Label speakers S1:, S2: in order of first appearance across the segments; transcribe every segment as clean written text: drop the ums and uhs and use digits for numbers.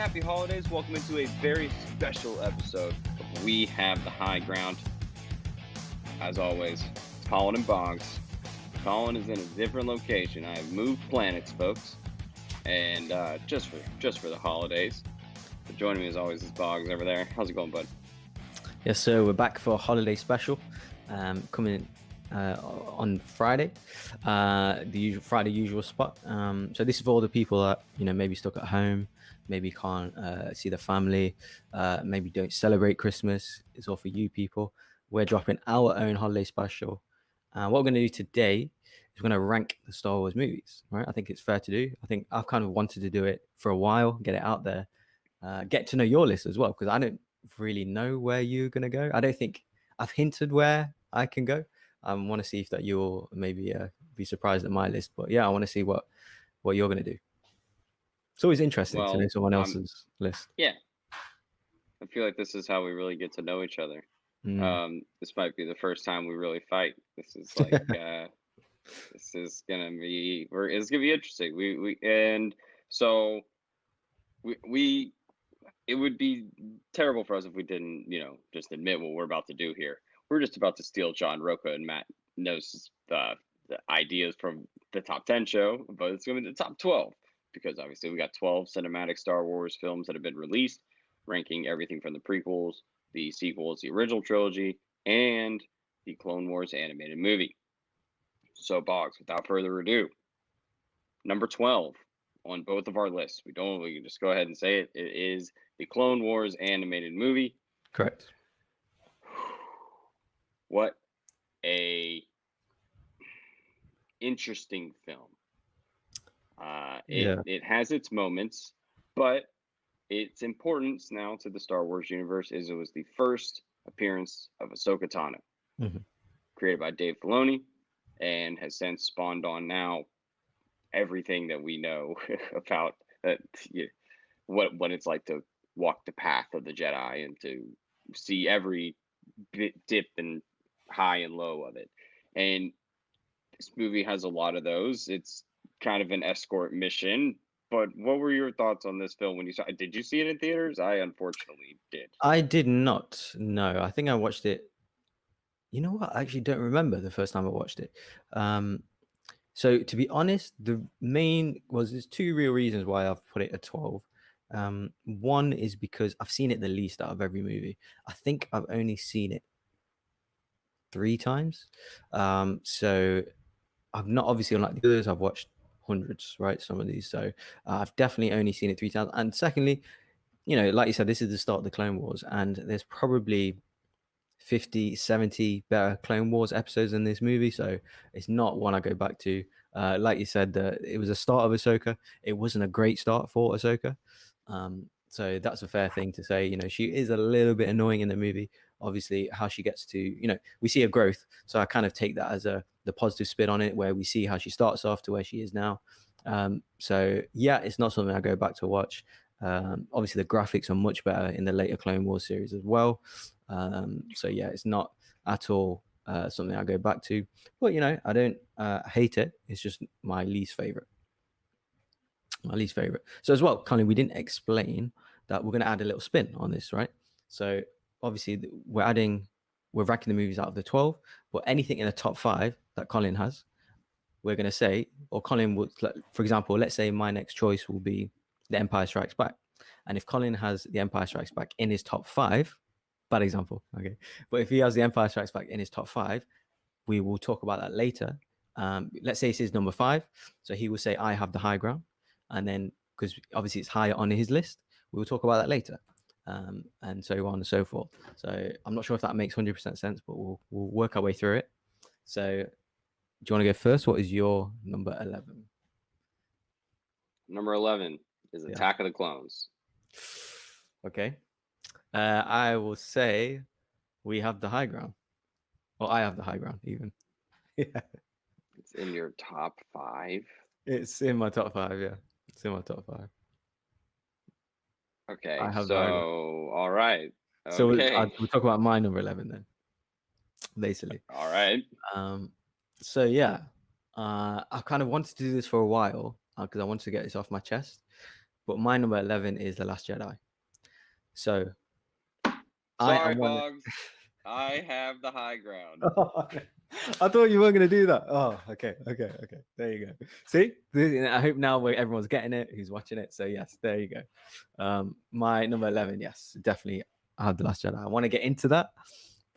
S1: Happy holidays. Welcome into a very special episode of We Have the High Ground. As always, it's Colin and Bogz. Colin is in a different location. I have moved planets, folks, and just for the holidays. But joining me as always is Bogz over there. How's it going, bud?
S2: Yes, so we're back for a holiday special, coming on Friday, the Friday usual spot. So this is for all the people that maybe stuck at home, maybe can't see the family, maybe don't celebrate Christmas. It's all for you people. We're dropping our own holiday special. What we're going to do today is we're going to rank the Star Wars movies. Right? I think it's fair to do. I think I've kind of wanted to do it for a while, get it out there, get to know your list as well, because I don't really know where you're going to go. I don't think I've hinted where I can go. I want to see if that you'll maybe be surprised at my list, but yeah, I want to see what you're going to do. It's always interesting to know someone else's list.
S1: Yeah, I feel like this is how we really get to know each other. This might be the first time we really fight. This is like this is gonna be it's gonna be interesting. We it would be terrible for us if we didn't, just admit what we're about to do here. We're just about to steal John Roca, and Matt knows the ideas from the top 10 show, but it's going to be the top 12 because obviously we got 12 cinematic Star Wars films that have been released, ranking everything from the prequels, the sequels, the original trilogy, and the Clone Wars animated movie. So, Bogz, without further ado, number 12 on both of our lists. We can just go ahead and say it. It is the Clone Wars animated movie.
S2: Correct.
S1: What a interesting film. It has its moments, but its importance now to the Star Wars universe is it was the first appearance of Ahsoka Tano, created by Dave Filoni, and has since spawned on now everything that we know about what it's like to walk the path of the Jedi and to see every dip and high and low of it. And this movie has a lot of those. It's kind of an escort mission. But what were your thoughts on this film when you saw it? Did you see it in theaters? I unfortunately did.
S2: I did not. No, I think I watched it. You know what? I actually don't remember the first time I watched it. So to be honest, there's two real reasons why I've put it at 12. One is because I've seen it the least out of every movie. I think I've only seen it 3 times. So I've not, obviously, unlike the others, I've watched hundreds, right? Some of these. So I've definitely only seen it 3 times. And secondly, like you said, this is the start of the Clone Wars, and there's probably 50, 70 better Clone Wars episodes in this movie. So it's not one I go back to. Like you said, it was a start of Ahsoka. It wasn't a great start for Ahsoka. So that's a fair thing to say. She is a little bit annoying in the movie. Obviously, how she gets to, we see her growth. So I kind of take that as the positive spin on it, where we see how she starts off to where she is now. So yeah, it's not something I go back to watch. Obviously, the graphics are much better in the later Clone Wars series as well. So yeah, it's not at all something I go back to. But I don't hate it. It's just my least favorite. So as well, Colin, we didn't explain that we're going to add a little spin on this, right? So obviously we're ranking the movies out of the 12, but anything in the top 5 that Colin has, we're going to say, or Colin would, for example, let's say my next choice will be The Empire Strikes Back. And if Colin has The Empire Strikes Back in his top 5, bad example, okay, but if he has The Empire Strikes Back in his top 5, we will talk about that later. Let's say it's his number 5, so he will say I have the high ground, and then because obviously it's higher on his list, we will talk about that later, and so on and so forth. So I'm not sure if that makes 100% sense, but we'll work our way through it. So do you want to go first? What is your number 11?
S1: Number 11 is Attack of the Clones.
S2: Okay. I will say we have the high ground. Or I have the high ground, even. Yeah.
S1: It's in your top 5?
S2: It's in my top 5, yeah. It's in my top 5.
S1: Okay, so, all right. Okay.
S2: So we'll talk about my number 11 then, basically.
S1: All right.
S2: So, yeah. I kind of wanted to do this for a while because I wanted to get this off my chest. but my number 11 is The Last Jedi. So I
S1: Sorry,
S2: am one.
S1: Bogz. I have the high ground.
S2: I thought you weren't going to do that. Oh, okay. There you go. See, I hope now everyone's getting it, who's watching it. So yes, there you go. My number 11, yes, definitely. I have The Last Jedi. I want to get into that,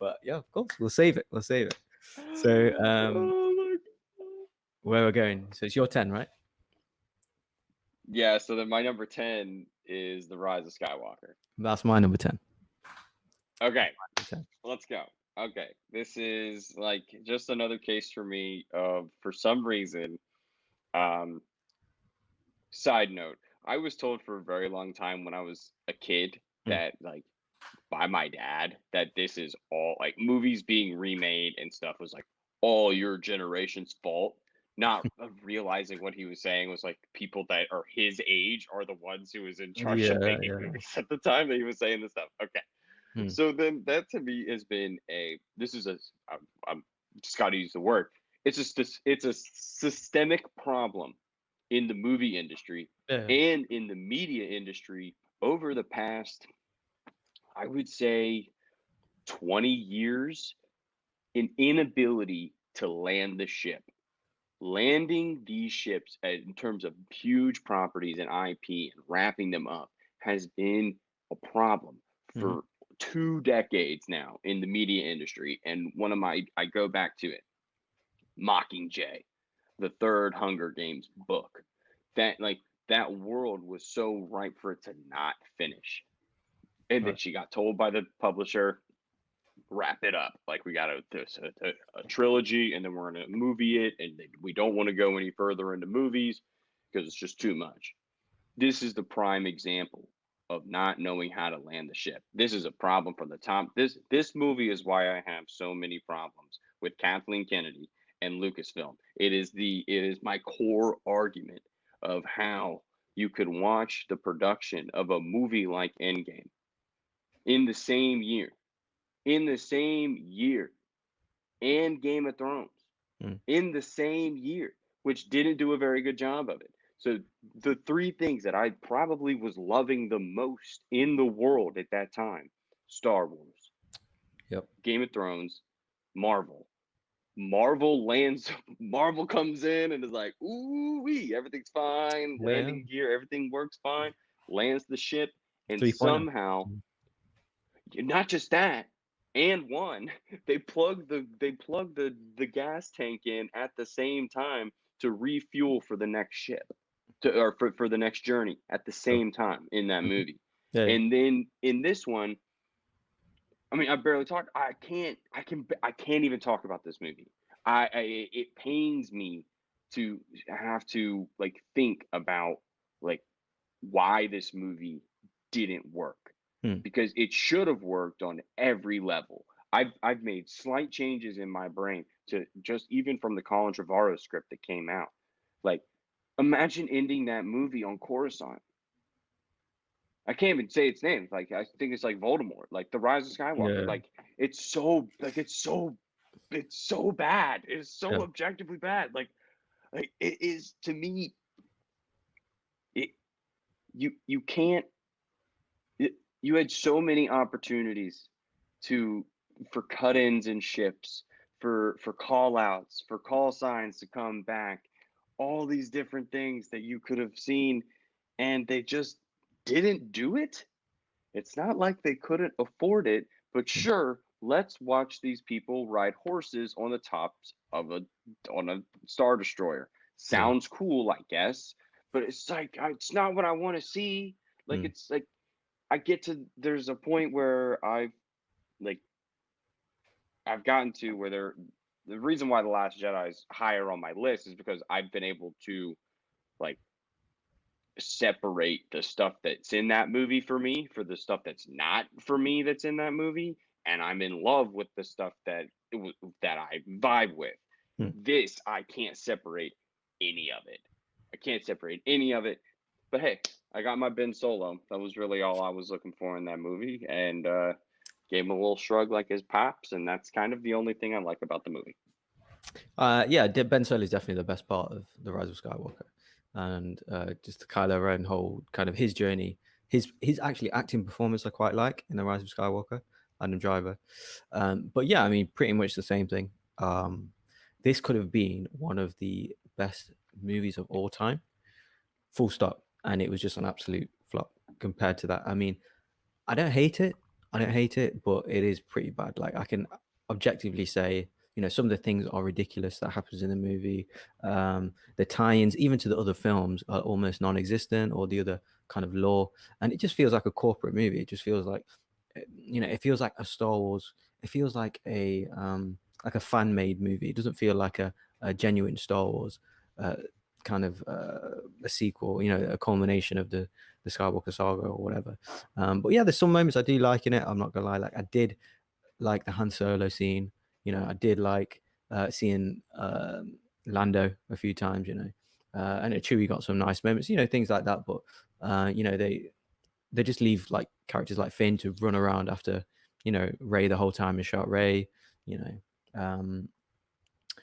S2: but yeah, of course, we'll save it. So, where we're going? So it's your 10, right?
S1: Yeah. So then my number 10 is The Rise of Skywalker.
S2: That's my number 10.
S1: Okay, let's go. Okay, this is like just another case for me of, for some reason, side note, I was told for a very long time when I was a kid that, like, by my dad, that this is all, like, movies being remade and stuff was like all your generation's fault. Not realizing what he was saying was like people that are his age are the ones who was in charge of making movies at the time that he was saying this stuff. Okay. So then that to me has been I'm just got to use the word. It's a systemic problem in the movie industry and in the media industry over the past, I would say, 20 years, an inability to land the ship. Landing these ships in terms of huge properties and IP and wrapping them up has been a problem for 2 decades now in the media industry. And I go back to it, Mockingjay, the third Hunger Games book, that world was so ripe for it to not finish. And then she got told by the publisher, wrap it up. Like, we got a trilogy, and then we're going to movie it, and we don't want to go any further into movies because it's just too much. This is the prime example of not knowing how to land the ship. This is a problem from the top. This movie is why I have so many problems with Kathleen Kennedy and Lucasfilm. It is my core argument of how you could watch the production of a movie like Endgame in the same year, and Game of Thrones in the same year, which didn't do a very good job of it. So the three things that I probably was loving the most in the world at that time: Star Wars, Game of Thrones, Marvel. Marvel comes in and is like, ooh wee, everything's fine, landing gear, everything works fine, lands the ship, and somehow, not just that, and one, they plug the gas tank in at the same time to refuel for the next ship, for the next journey at the same time in that movie. And then in this one, I mean, I barely talk. I can't even talk about this movie. It pains me to have to, like, think about, like, why this movie didn't work, because it should have worked on every level. I've made slight changes in my brain to just, even from the Colin Trevorrow script that came out. Like, imagine ending that movie on Coruscant. I can't even say its name. Like, I think it's like Voldemort, like The Rise of Skywalker. Like, it's so bad. It's so objectively bad. Like it is to me. You can't. You had so many opportunities for cut-ins and ships, for call outs, for call signs to come back, all these different things that you could have seen, and they just didn't do it. It's not like they couldn't afford it, but sure, let's watch these people ride horses on the tops of on a Star Destroyer. Sounds cool, I guess, but it's like, it's not what I want to see. Like, it's like, there's a point where I've gotten to where the reason why The Last Jedi is higher on my list is because I've been able to, like, separate the stuff that's in that movie for me for the stuff that's not for me that's in that movie, and I'm in love with the stuff that I vibe with. This, I can't separate any of it. But hey, I got my Ben Solo. That was really all I was looking for in that movie, and gave him a little shrug like his pops, and that's kind of the only thing I like about the movie.
S2: Ben Solo is definitely the best part of The Rise of Skywalker. and just the Kylo Ren whole kind of his journey, his actually acting performance I quite like in The Rise of Skywalker, Adam Driver. But yeah, I mean, pretty much the same thing. This could have been one of the best movies of all time, full stop, and it was just an absolute flop compared to that. I mean, I don't hate it. I don't hate it, but it is pretty bad. Like I can objectively say, some of the things are ridiculous that happens in the movie. The tie-ins, even to the other films, are almost non-existent, or the other kind of lore, and it just feels like a corporate movie. It just feels like, it feels like a Star Wars. It feels like a fan-made movie. It doesn't feel like a genuine Star Wars. Kind of a sequel, a culmination of the Skywalker saga or whatever. But yeah, there's some moments I do like in it. I'm not gonna lie. Like I did like the Han Solo scene. I did like seeing Lando a few times. And Chewie got some nice moments. Things like that. But they just leave like characters like Finn to run around after Rey the whole time and shout Rey.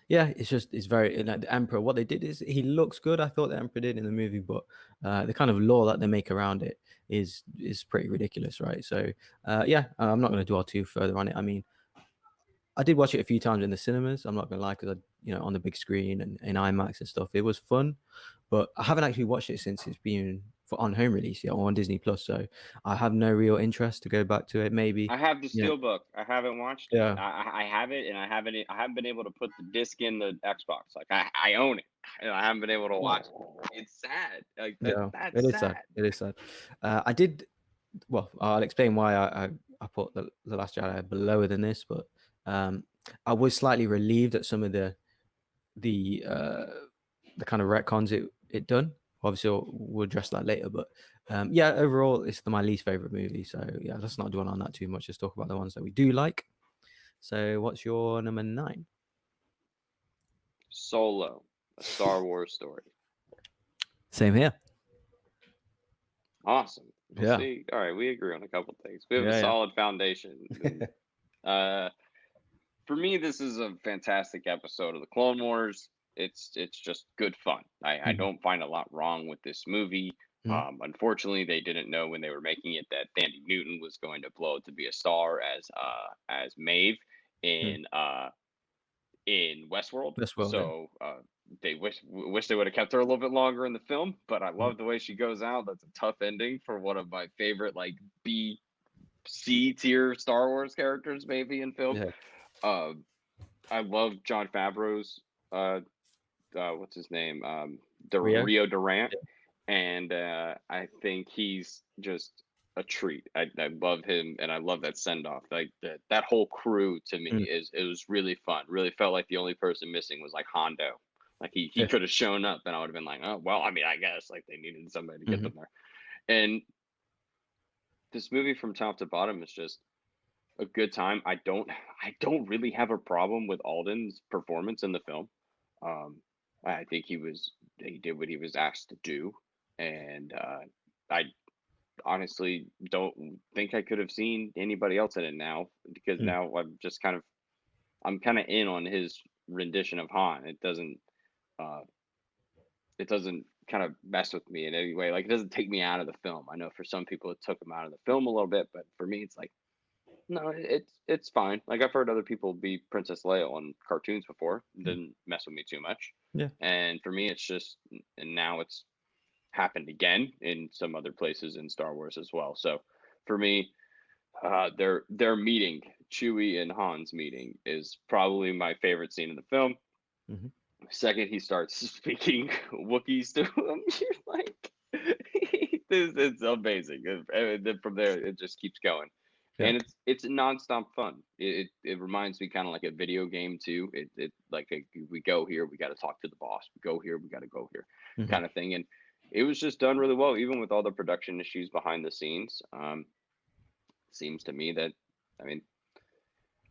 S2: Yeah, it's very like the Emperor. What they did is he looks good. I thought the Emperor did in the movie, but the kind of lore that they make around it is pretty ridiculous, right? So yeah, I'm not going to dwell too further on it. I mean, I did watch it a few times in the cinemas. I'm not going to lie, because on the big screen and in IMAX and stuff, it was fun. But I haven't actually watched it since it's been on home release yet, or on Disney Plus. So I have no real interest to go back to it. Maybe
S1: I have the Steelbook. I haven't watched it.
S2: yeah.
S1: I have it, and I haven't been able to put the disc in the Xbox. Like I own it, and I haven't been able to watch it. It's sad. Like
S2: Yeah,
S1: that's
S2: it is sad.
S1: sad.
S2: It is sad. I did. Well, I'll explain why I put the Last Jedi lower than this, but I was slightly relieved at some of the kind of retcons it done. Obviously, we'll address that later, but yeah, overall, it's my least favorite movie. So yeah, let's not dwell on that too much. Let's talk about the ones that we do like. So, what's your number 9?
S1: Solo, a Star Wars story.
S2: Same here.
S1: Awesome. We'll
S2: Yeah.
S1: see. All right, we agree on a couple things. We have
S2: Yeah,
S1: a
S2: yeah.
S1: solid foundation. And, for me, this is a fantastic episode of the Clone Wars. It's just good fun. I don't find a lot wrong with this movie. Unfortunately, they didn't know when they were making it that Thandie Newton was going to blow to be a star as Maeve in Westworld.
S2: Westworld,
S1: So they wish they would have kept her a little bit longer in the film. But I love the way she goes out. That's a tough ending for one of my favorite like B, C tier Star Wars characters maybe in film.
S2: Yeah.
S1: I love Jon Favreau's what's his name?
S2: Rio?
S1: Durant. And I think he's just a treat. I love him, and I love that send off. Like that whole crew to me it was really fun. Really felt like the only person missing was like Hondo. Like he
S2: Yeah.
S1: could have shown up, and I would have been like, oh well. I mean, I guess like they needed somebody to get them there. And this movie from top to bottom is just a good time. I don't really have a problem with Alden's performance in the film. I think he did what he was asked to do, and I honestly don't think I could have seen anybody else in it now, because now I'm kind of in on his rendition of Han. It doesn't kind of mess with me in any way. Like it doesn't take me out of the film. I know for some people it took him out of the film a little bit, but for me it's like no, it's fine. Like I've heard other people be Princess Leia on cartoons before. It didn't mess with me too much.
S2: Yeah.
S1: And for me, it's just, and now it's happened again in some other places in Star Wars as well. So for me, their meeting, Chewie and Han's meeting, is probably my favorite scene in the film. Second, he starts speaking Wookiees to him. You're like, it's amazing. And then from there, it just keeps going.
S2: Yeah.
S1: And it's nonstop fun. It reminds me kind of like a video game too. It like we go here, we got to talk to the boss. We go here, we got to go here, kind of thing. And it was just done really well, even with all the production issues behind the scenes. Seems to me that, I mean,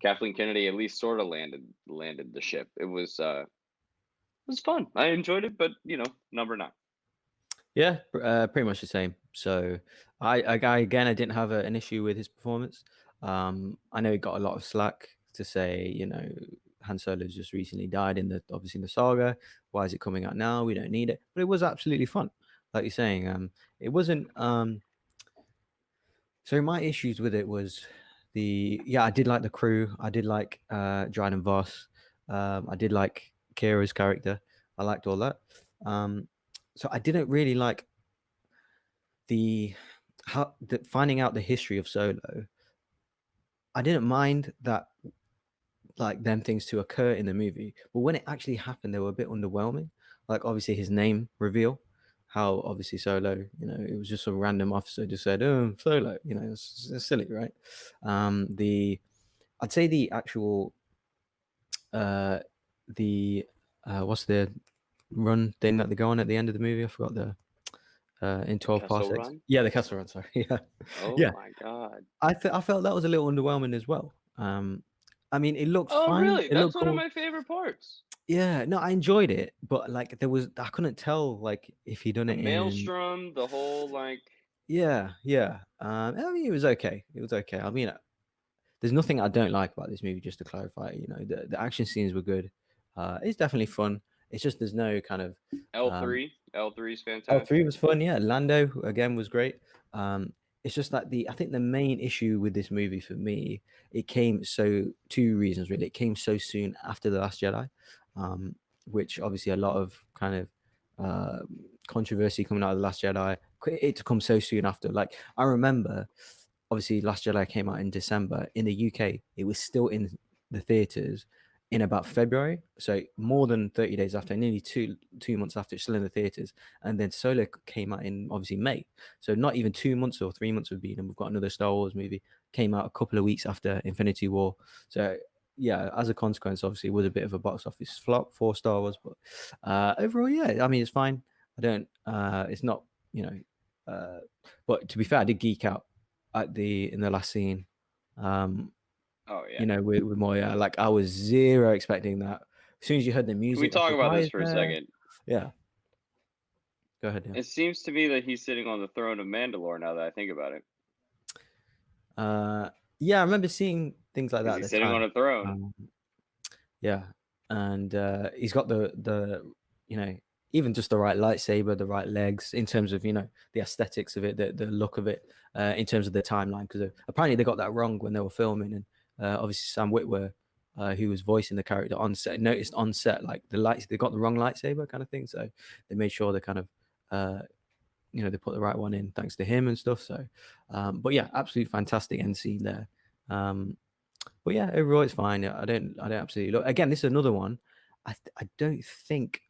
S1: Kathleen Kennedy at least sort of landed the ship. It was fun. I enjoyed it, but number 9.
S2: Yeah, pretty much the same. So I didn't have an issue with his performance. I know he got a lot of slack to say, Han Solo's just recently died in the obviously in the saga. Why is it coming out now? We don't need it. But it was absolutely fun, like you're saying. It wasn't. So my issues with it was I did like the crew. I did like Dryden Voss. I did like Kira's character. I liked all that. So I didn't really like the finding out the history of Solo. I didn't mind that, like, them things to occur in the movie, but when it actually happened, they were a bit underwhelming. Like, obviously his name reveal, how obviously Solo, it was just some random officer just said, "Oh, Solo," it's silly, right? I'd say the actual what's the run thing that they go on at the end of the movie? I forgot the in 12
S1: Kessel
S2: parsecs.
S1: Run?
S2: Yeah, the Castle Run. Sorry. Yeah,
S1: Oh
S2: yeah.
S1: my God.
S2: I felt that was a little underwhelming as well. I mean, it looked
S1: Oh,
S2: fine.
S1: really?
S2: It
S1: That's
S2: looked
S1: one of
S2: cool.
S1: my favorite parts.
S2: Yeah, no, I enjoyed it, but like I couldn't tell like if he done
S1: The
S2: it in.
S1: maelstrom, the whole like.
S2: Yeah, yeah. I mean, it was okay. It was okay. I mean, there's nothing I don't like about this movie. Just to clarify, the action scenes were good. It's definitely fun. It's just there's no kind of
S1: L3 is
S2: L3
S1: fantastic.
S2: was fun, yeah. Lando again was great. It's just that I think the main issue with this movie for me, it came two reasons really. It came so soon after The Last Jedi, which obviously a lot of kind of controversy coming out of The Last Jedi. It to come so soon after. Like I remember, obviously Last Jedi came out in December. In the UK, it was still in the theaters in about February, so more than 30 days after, nearly two months after, it's still in the theaters. And then Solo came out in obviously May, so not even 2 months or 3 months would be, and we've got another Star Wars movie came out a couple of weeks after Infinity War. So yeah, as a consequence, obviously it was a bit of a box office flop for Star Wars, but overall, yeah, I mean it's fine. I don't, it's not, but to be fair, I did geek out in the last scene.
S1: Oh yeah.
S2: With Moya, like I was zero expecting that. As soon as you heard the
S1: Can we
S2: music, I was
S1: talk
S2: like,
S1: about
S2: why
S1: this
S2: is
S1: for a
S2: there?
S1: second?
S2: Yeah, go ahead.
S1: It seems to me that he's sitting on the throne of Mandalore now that I think about it.
S2: Yeah, I remember seeing things like
S1: Is
S2: that at
S1: he
S2: the
S1: sitting on
S2: time.
S1: a throne?
S2: Yeah, and he's got even just the right lightsaber, the right legs in terms of the aesthetics of it, the look of it, in terms of the timeline. Because apparently they got that wrong when they were filming, and obviously Sam Witwer, who was voicing the character on set, noticed on set like they got the wrong lightsaber kind of thing. So they made sure they kind of they put the right one in thanks to him and stuff. So, but yeah, absolutely fantastic end scene there. But yeah, overall it's fine. I don't absolutely look. Again, this is another one. I don't think.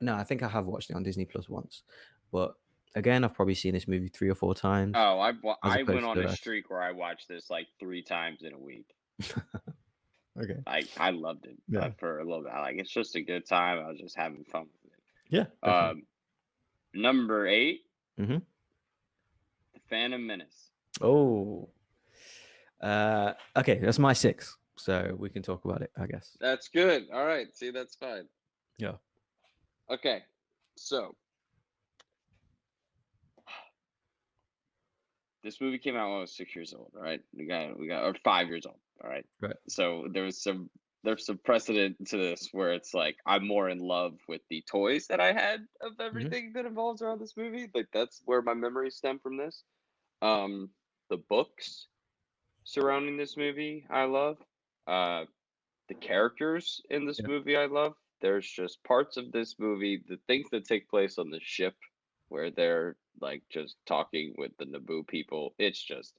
S2: No, I think I have watched it on Disney Plus once, but again, I've probably seen this movie 3 or 4 times
S1: Oh,
S2: as
S1: I went
S2: opposed to
S1: on
S2: the
S1: a
S2: rest.
S1: streak where I watched this like 3 times in a week.
S2: Okay.
S1: I loved it,
S2: Yeah.
S1: but for a little bit, like it's just a good time. I was just having fun with it.
S2: Yeah. Definitely.
S1: Number 8,
S2: Mm-hmm.
S1: The Phantom Menace.
S2: Oh. Okay, that's my 6, so we can talk about it, I guess.
S1: That's good. All right, see, that's fine.
S2: Yeah.
S1: Okay, so this movie came out when I was 6 years old. All right, we got or 5 years old. All right.
S2: Right.
S1: So there's some precedent to this where it's like I'm more in love with the toys that I had of everything that involves around this movie. Like that's where my memories stem from this. The books surrounding this movie I love. The characters in this
S2: Yeah.
S1: movie I love. There's just parts of this movie, the things that take place on the ship where they're like just talking with the Naboo people. It's just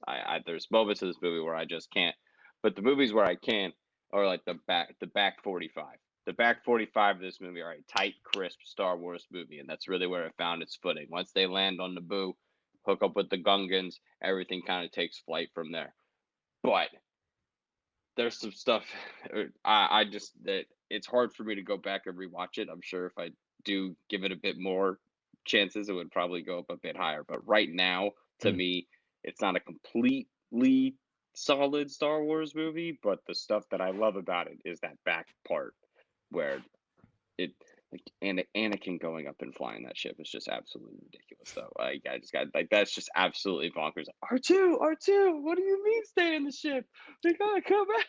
S1: there's moments of this movie where I just can't. But the movies where I can't are like the back 45. The back 45 of this movie are a tight, crisp Star Wars movie, and that's really where it found its footing. Once they land on Naboo, hook up with the Gungans, everything kind of takes flight from there. But there's some stuff I just that it's hard for me to go back and rewatch it. I'm sure if I do give it a bit more chances, it would probably go up a bit higher. But right now, to
S2: Mm.
S1: me, it's not a completely solid Star Wars movie. But the stuff that I love about it is that back part where it like Anakin going up and flying that ship is just absolutely ridiculous. Though I just got like that's just absolutely bonkers. R2, what do you mean stay in the ship? We gotta come back.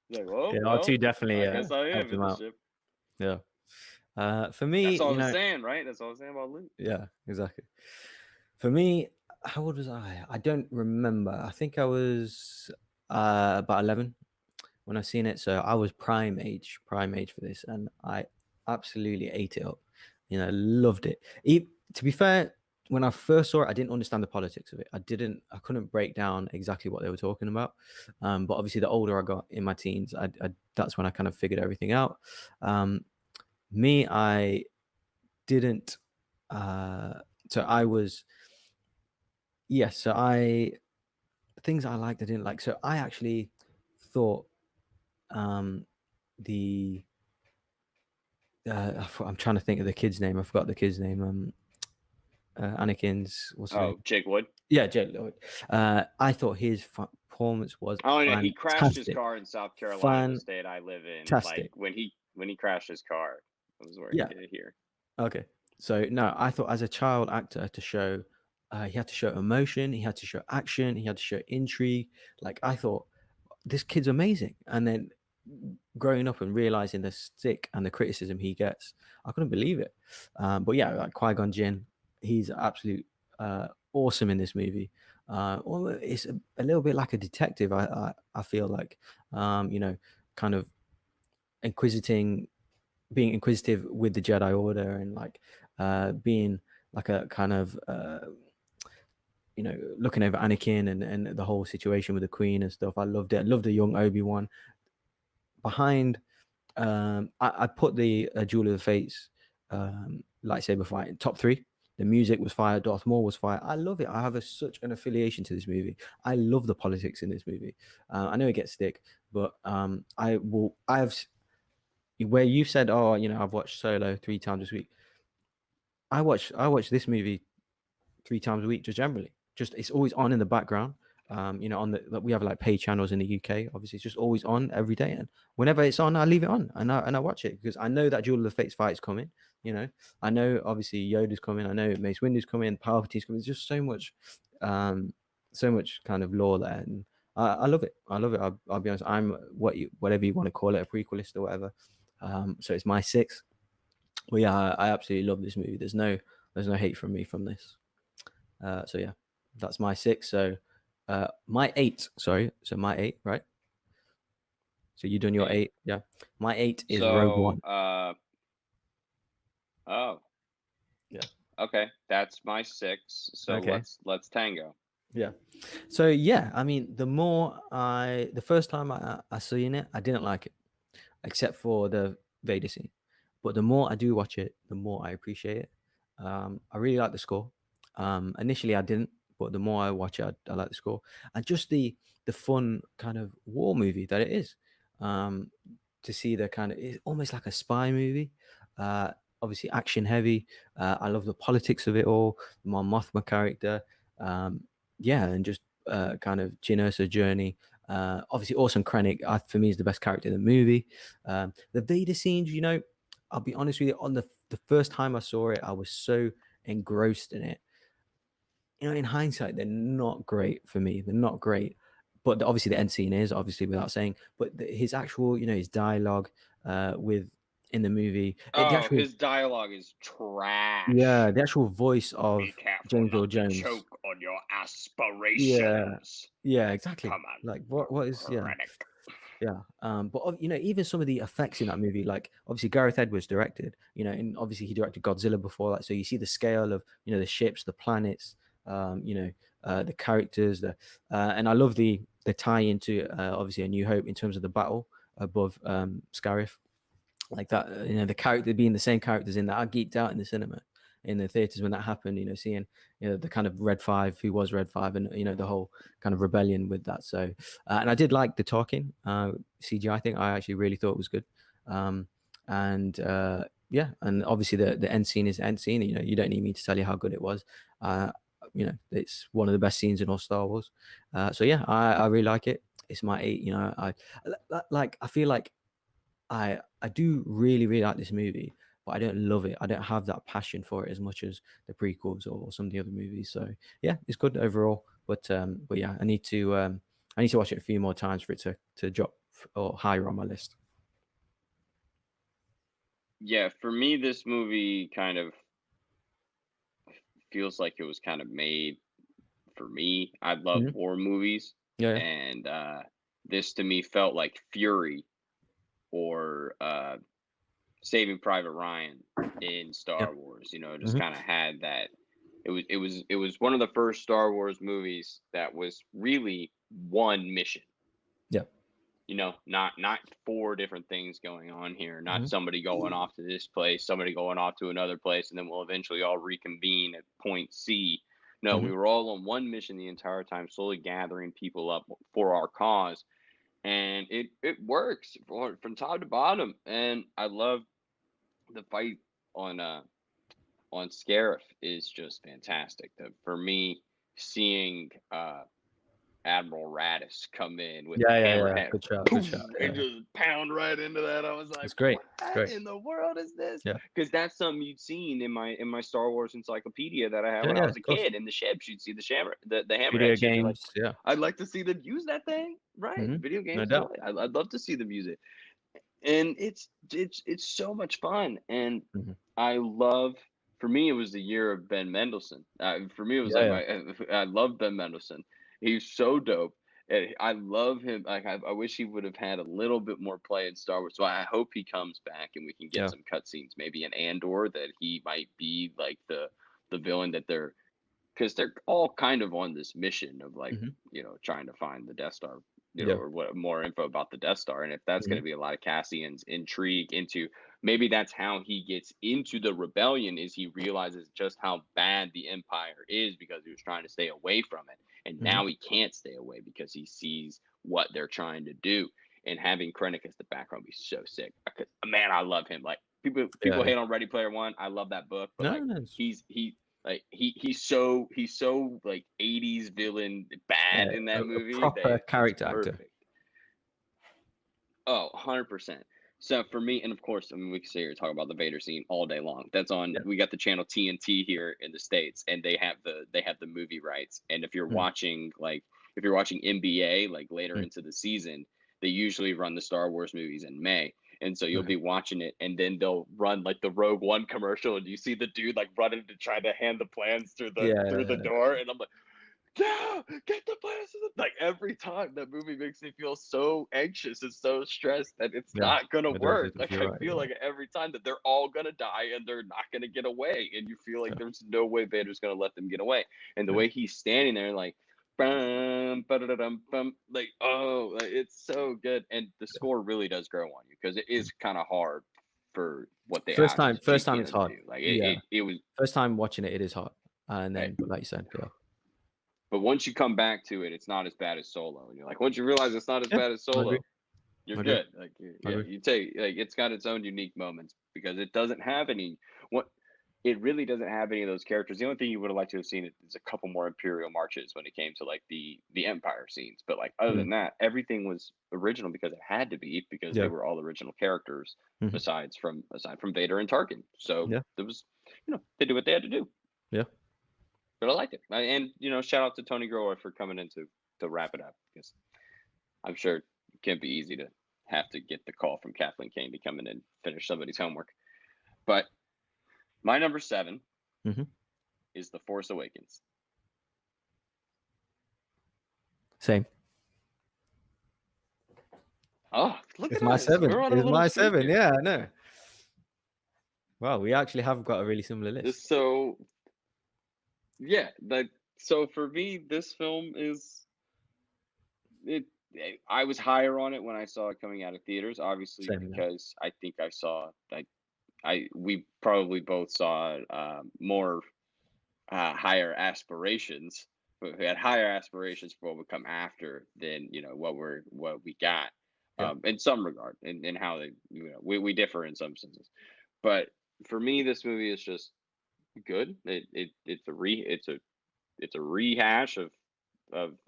S1: He's like, "Oh
S2: Yeah,
S1: well,
S2: R2 definitely
S1: I guess I
S2: helped
S1: am in
S2: him
S1: the
S2: out.
S1: ship."
S2: Yeah. For
S1: That's
S2: me,
S1: all I was saying, right? That's all I was saying about Luke.
S2: yeah, exactly. For me, how old was I? I don't remember. I think I was about 11 when I seen it. So I was prime age for this, and I absolutely ate it up. Loved it. To be fair, when I first saw it, I didn't understand the politics of it. I couldn't break down exactly what they were talking about. But obviously, the older I got in my teens, that's when I kind of figured everything out. I didn't. So I was, yes. So things I liked, I didn't like. So I actually thought the I'm trying to think of the kid's name. I forgot the kid's name. Anakin's, what's his name?
S1: Jake Wood.
S2: Yeah, Jake Lloyd. I thought his performance was
S1: Oh yeah, he crashed his
S2: fantastic.
S1: car in South Carolina, the state I live in. Like
S2: Fantastic.
S1: when he crashed his car, that was where
S2: Yeah.
S1: he did it here.
S2: Okay. So no, I thought as a child actor to show, he had to show emotion, he had to show action, he had to show intrigue. Like I thought, this kid's amazing. And then growing up and realizing the stick and the criticism he gets, I couldn't believe it. But yeah, like Qui-Gon Jinn, he's absolute awesome in this movie. Well, it's a little bit like a detective. I feel like, kind of being inquisitive with the Jedi Order, and like being like a kind of looking over Anakin and the whole situation with the Queen and stuff. I loved it. I loved the young Obi-Wan. Behind, I put the Duel of the Fates lightsaber fight in top 3. The music was fire. Darth Maul was fire. I love it. I have such an affiliation to this movie. I love the politics in this movie. I know it gets stick, but I have, where you said, oh, I've watched Solo 3 times this week. I watch this movie 3 times a week, just generally. Just it's always on in the background. We have like pay channels in the UK. Obviously, it's just always on every day, and whenever it's on, I leave it on and I watch it because I know that Duel of the Fates fight is coming. I know obviously Yoda's coming. I know Mace Windu's coming. Palpatine's coming. There's just so much kind of lore there, and I love it. I love it. I'll be honest. I'm whatever you want to call it, a prequelist or whatever. So it's my 6. Well, yeah, I absolutely love this movie. There's no hate from me from this. So yeah, that's my 6. So my 8. Sorry, so my 8, right? So you done your 8? Yeah. My 8 is Rogue One.
S1: Oh.
S2: Yeah.
S1: Okay, that's my 6. So
S2: okay.
S1: let's tango.
S2: Yeah. So yeah, I mean, the first time I seen it, I didn't like it, except for the Vader scene. But the more I do watch it, the more I appreciate it. I really like the score. Initially, I didn't, but the more I watch it, I like the score and just the fun kind of war movie that it is. To see the kind of, it's almost like a spy movie. Obviously, action heavy. I love the politics of it all. Mon Mothma character. Yeah, and just kind of Jyn Erso's journey. Obviously, Orson Krennic for me is the best character in the movie. The Vader scenes, I'll be honest with you, on the first time I saw it, I was so engrossed in it. In hindsight, they're not great for me. They're not great. But obviously the end scene is, obviously without saying, but his actual, his dialogue in the movie.
S1: His dialogue is trash.
S2: Yeah, the actual voice of James Earl Jones.
S1: Choke on your aspirations.
S2: Yeah, exactly.
S1: Come on.
S2: Like what is
S1: Krennic.
S2: Yeah. But even some of the effects in that movie, like obviously Gareth Edwards directed, and obviously he directed Godzilla before that. So you see the scale of, the ships, the planets, the characters, and I love the tie into obviously A New Hope in terms of the battle above Scarif. Like that, the character being the same characters in that. I geeked out in the cinema, in the theaters when that happened, seeing, the kind of Red 5, who was Red 5, and, the whole kind of rebellion with that. So, and I did like the talking CGI thing. I actually really thought it was good. Yeah, and obviously the end scene is end scene. You don't need me to tell you how good it was. It's one of the best scenes in all Star Wars. So yeah, I really like it. It's my 8. I feel like I do really, really like this movie, but I don't love it. I don't have that passion for it as much as the prequels or some of the other movies. So yeah, it's good overall. But yeah, I need to watch it a few more times for it to drop or higher on my list.
S1: Yeah, for me, this movie kind of feels like it was kind of made for me. I love
S2: Mhm.
S1: war movies,
S2: Yeah.
S1: and this to me felt like Fury or Saving Private Ryan in
S2: Yeah.
S1: Star Wars. You know, it just
S2: Mhm.
S1: kind of had that. It was one of the first Star Wars movies that was really one mission.
S2: Yeah.
S1: You know, not four different things going on here. Not
S2: Mhm.
S1: somebody going off to this place, somebody going off to another place, and then we'll eventually all reconvene at point C. No,
S2: Mhm.
S1: we were all on one mission the entire time, slowly gathering people up for our cause, and it works from top to bottom. And I love the fight on Scarif is just fantastic. For me, seeing Admiral Radis come in with the
S2: Yeah.
S1: hammerhead,
S2: Good shot. Good
S1: poof,
S2: shot.
S1: and
S2: Yeah.
S1: just pound right into that. I was like,
S2: It's great.
S1: "What
S2: It's great.
S1: in the world is this?"
S2: Yeah.
S1: Because that's something you'd seen in my Star Wars encyclopedia that I had
S2: Yeah.
S1: when I
S2: Yeah.
S1: was a
S2: Of course.
S1: kid. In the ships, you'd see the hammerhead
S2: Video
S1: ship. You're like,
S2: games. Yeah.
S1: I'd like to see them use that thing, right?
S2: Mhm.
S1: Video
S2: No
S1: games as well.
S2: doubt.
S1: I'd love to see them use it, and it's so much fun. And
S2: Mhm.
S1: I love. For me, it was the year of Ben Mendelsohn. For me, it was
S2: Yeah.
S1: like
S2: Yeah.
S1: I love Ben Mendelsohn. He's so dope. And I love him. Like I wish he would have had a little bit more play in Star Wars. So I hope he comes back and we can get
S2: Yeah.
S1: some cutscenes, maybe in Andor, that he might be like the villain that because they're all kind of on this mission of like
S2: Mhm.
S1: trying to find the Death Star,
S2: Yeah.
S1: or what more info about the Death Star. And if that's going
S2: Mhm.
S1: to be a lot of Cassian's intrigue into, maybe that's how he gets into the rebellion, is he realizes just how bad the Empire is because he was trying to stay away from it, and
S2: Mhm.
S1: now he can't stay away because he sees what they're trying to do. And having Krennic as the background would be so sick. Man, I love him. Like people
S2: Yeah.
S1: hate on Ready Player One. I love that book, but
S2: No.
S1: like
S2: No.
S1: he's so like 80s villain bad in that
S2: A
S1: movie
S2: proper
S1: that it's
S2: character actor.
S1: perfect. Oh, 100%. So for me, and of course, I mean, we can sit here and talk about the Vader scene all day long. That's on.
S2: Yeah.
S1: We got the channel TNT here in the States, and they have the movie rights. And if you're
S2: Mm.
S1: watching NBA like later
S2: Mm.
S1: into the season, they usually run the Star Wars movies in May. And so you'll
S2: Okay.
S1: be watching it, and then they'll run like the Rogue One commercial, and you see the dude like running to try to hand the plans through the
S2: Yeah.
S1: door, and I'm like, yeah, get the plans to the, like every time that movie makes me feel so anxious and so stressed that it's
S2: Yeah.
S1: not gonna
S2: It does.
S1: work.
S2: It does.
S1: Like
S2: You're
S1: I
S2: right.
S1: feel
S2: You're right.
S1: like every time that they're all gonna die and they're not gonna get away, and you feel like
S2: Yeah.
S1: there's no way Vader's gonna let them get away. And the
S2: Yeah.
S1: way he's standing there, like, bum, ba-da-da-dum, bum, like, oh, like, it's so good. And the
S2: Yeah.
S1: score really does grow on you because it
S2: Mm.
S1: is kind of hard for what they
S2: First
S1: asked
S2: time. First
S1: Jake
S2: time it's
S1: Gyllenhaal to
S2: hard.
S1: do. Like
S2: Yeah.
S1: it was.
S2: First time watching it, it is hard. And
S1: Hey,
S2: then, but like you said, yeah.
S1: but once you come back to it, it's not as bad as Solo. And you're like, once you realize it's not as
S2: Yeah.
S1: bad as
S2: I agree.
S1: Solo, you're
S2: I agree.
S1: good. Like,
S2: I
S1: yeah,
S2: agree.
S1: you take like it's got its own unique moments because it doesn't have any what it really doesn't have any of those characters. The only thing you would have liked to have seen is a couple more Imperial marches when it came to like the Empire scenes. But like other
S2: Mm.
S1: than that, everything was original because it had to be because they
S2: Yeah.
S1: were all original characters
S2: Mhm.
S1: aside from Vader and Tarkin. So
S2: Yeah.
S1: there was they did what they had to do.
S2: Yeah.
S1: But I liked it. And shout out to Tony Grower for coming in to wrap it up because I'm sure it can't be easy to have to get the call from Kathleen Kane to come in and finish somebody's homework. But my number 7
S2: Mhm.
S1: is The Force Awakens.
S2: Same.
S1: Oh, look
S2: It's
S1: at
S2: my
S1: us.
S2: 7.
S1: We're on a
S2: It's
S1: little
S2: my
S1: streak
S2: 7.
S1: here.
S2: Yeah, I know. Wow, we actually have got a really similar list.
S1: So, yeah, so for me, this film is it. I was higher on it when I saw it coming out of theaters, obviously
S2: Same. Yeah.
S1: because I think I saw like we probably both saw more higher aspirations. We had higher aspirations for what would come after than what we got,
S2: Yeah.
S1: in some regard, in how they we differ in some senses. But for me, this movie is just good. It's a rehash of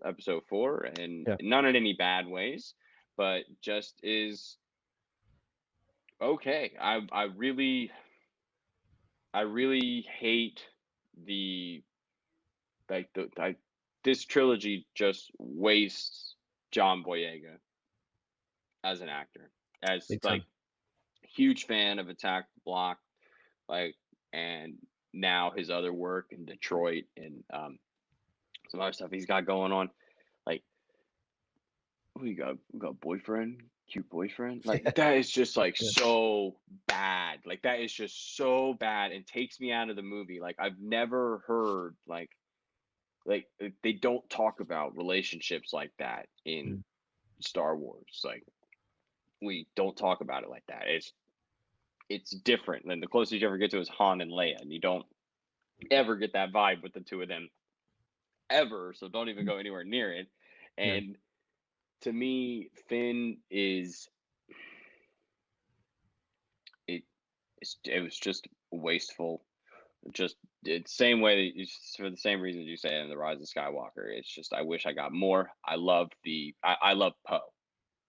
S1: episode 4, and
S2: Yeah.
S1: not in any bad ways, but just is okay. I really hate the this trilogy just wastes John Boyega. as an actor. As
S2: Big
S1: like
S2: time.
S1: huge fan of Attack the Block, like, and now his other work in Detroit and some other stuff he's got going on. Like, who you got? We got boyfriend, cute boyfriend. Like that is just like
S2: Yeah.
S1: so bad. Like that is just so bad and takes me out of the movie. Like I've never heard like they don't talk about relationships like that in
S2: Mm.
S1: Star Wars. Like we don't talk about it like that. It's different. And the closest you ever get to is Han and Leia, and you don't ever get that vibe with the two of them ever. So don't even go anywhere near it.
S2: Yeah.
S1: And to me, Finn is it. It was just wasteful. Just it's same way that for the same reasons you say in the Rise of Skywalker. It's just I wish I got more. I love Poe.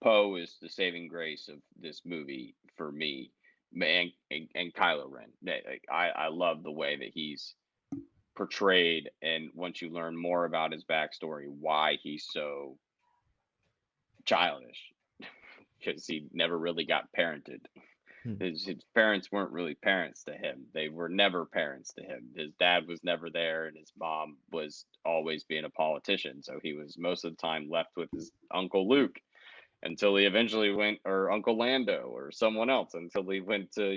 S1: Poe is the saving grace of this movie for me, and Kylo Ren. I love the way that he's portrayed, and once you learn more about his backstory, why he's so childish, because he never really got parented.
S2: Mm.
S1: His parents weren't really parents to him. They were never parents to him. His dad was never there, and his mom was always being a politician. So he was most of the time left with his Uncle Luke until he eventually went, or Uncle Lando, or someone else until he went to,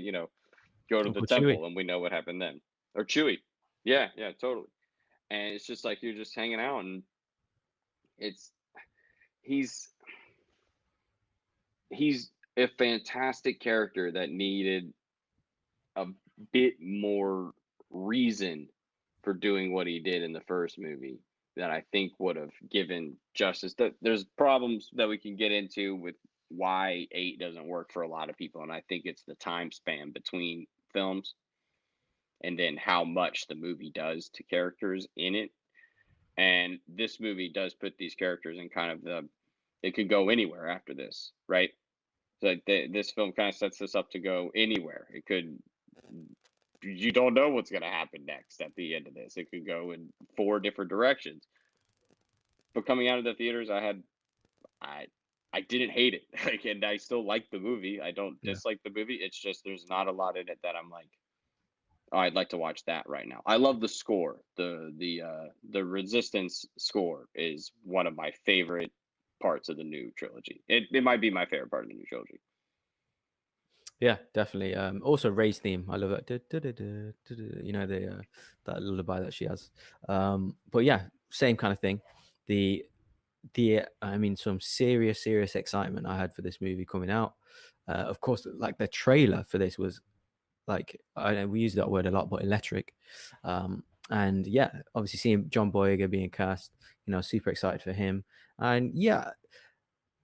S1: go to the
S2: Uncle Chewie.
S1: temple, and we know what happened then. Or Chewie. Yeah, yeah, totally. And it's just like you're just hanging out, and it's he's he's a fantastic character that needed a bit more reason for doing what he did in the first movie that I think would have given justice. There's problems that we can get into with why 8 doesn't work for a lot of people, and I think it's the time span between films and then how much the movie does to characters in it. And this movie does put these characters in kind of they could go anywhere after this, right? So like this film kind of sets this up to go anywhere. It could, you don't know what's going to happen next at the end of this. It could go in 4 different directions. But coming out of the theaters, I I didn't hate it. Like, and I still like the movie. I don't
S2: Yeah.
S1: dislike the movie. It's just there's not a lot in it that I'm like, oh, I'd like to watch that right now. I love the score. The Resistance score is one of my favorite parts of the new trilogy. It might be my favorite part of the new trilogy.
S2: Yeah, definitely. Also Ray's theme. I love that. You know, the that lullaby that she has. But yeah, same kind of thing. The I mean, some serious excitement I had for this movie coming out. Of course, like the trailer for this was like, I know we use that word a lot, but electric. And yeah, obviously seeing John Boyega being cast, you know, super excited for him. And yeah,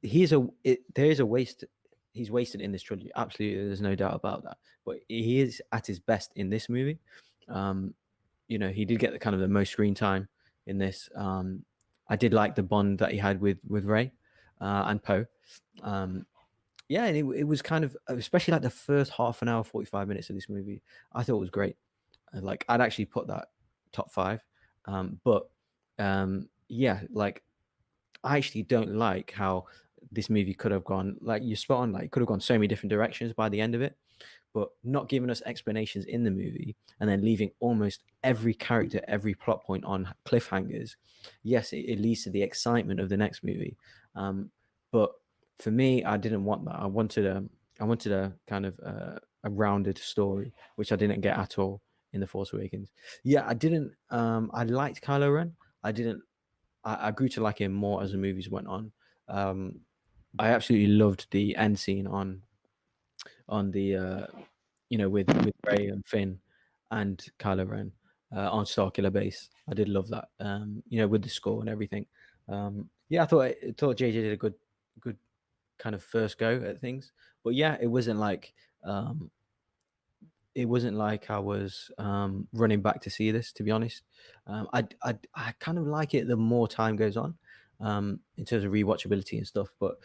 S2: there is a waste. He's wasted in this trilogy. Absolutely, there's no doubt about that. But he is at his best in this movie. Um, you know, he did get the kind of the most screen time in this. I did like the bond that he had with Ray and Poe. Yeah, and it was kind of, especially like the first half an hour, 45 minutes of this movie, I thought it was great. Like I'd actually put that top 5. But yeah, like I actually don't like how this movie could have gone. Like you're spot on, like it could have gone so many different directions by the end of it, but not giving us explanations in the movie and then leaving almost every character, every plot point on cliffhangers. Yes, it leads to the excitement of the next movie. But for me, I didn't want that. I wanted a kind of a rounded story, which I didn't get at all in The Force Awakens. Yeah, I didn't. I liked Kylo Ren. I didn't. I grew to like him more as the movies went on. I absolutely loved the end scene on the you know, with Rey and Finn and Kylo Ren on Starkiller Base. I did love that. You know, with the score and everything. Yeah, I thought JJ did a good kind of first go at things. But yeah, it wasn't like I was running back to see this, to be honest. I kind of like it the more time goes on, in terms of rewatchability and stuff. But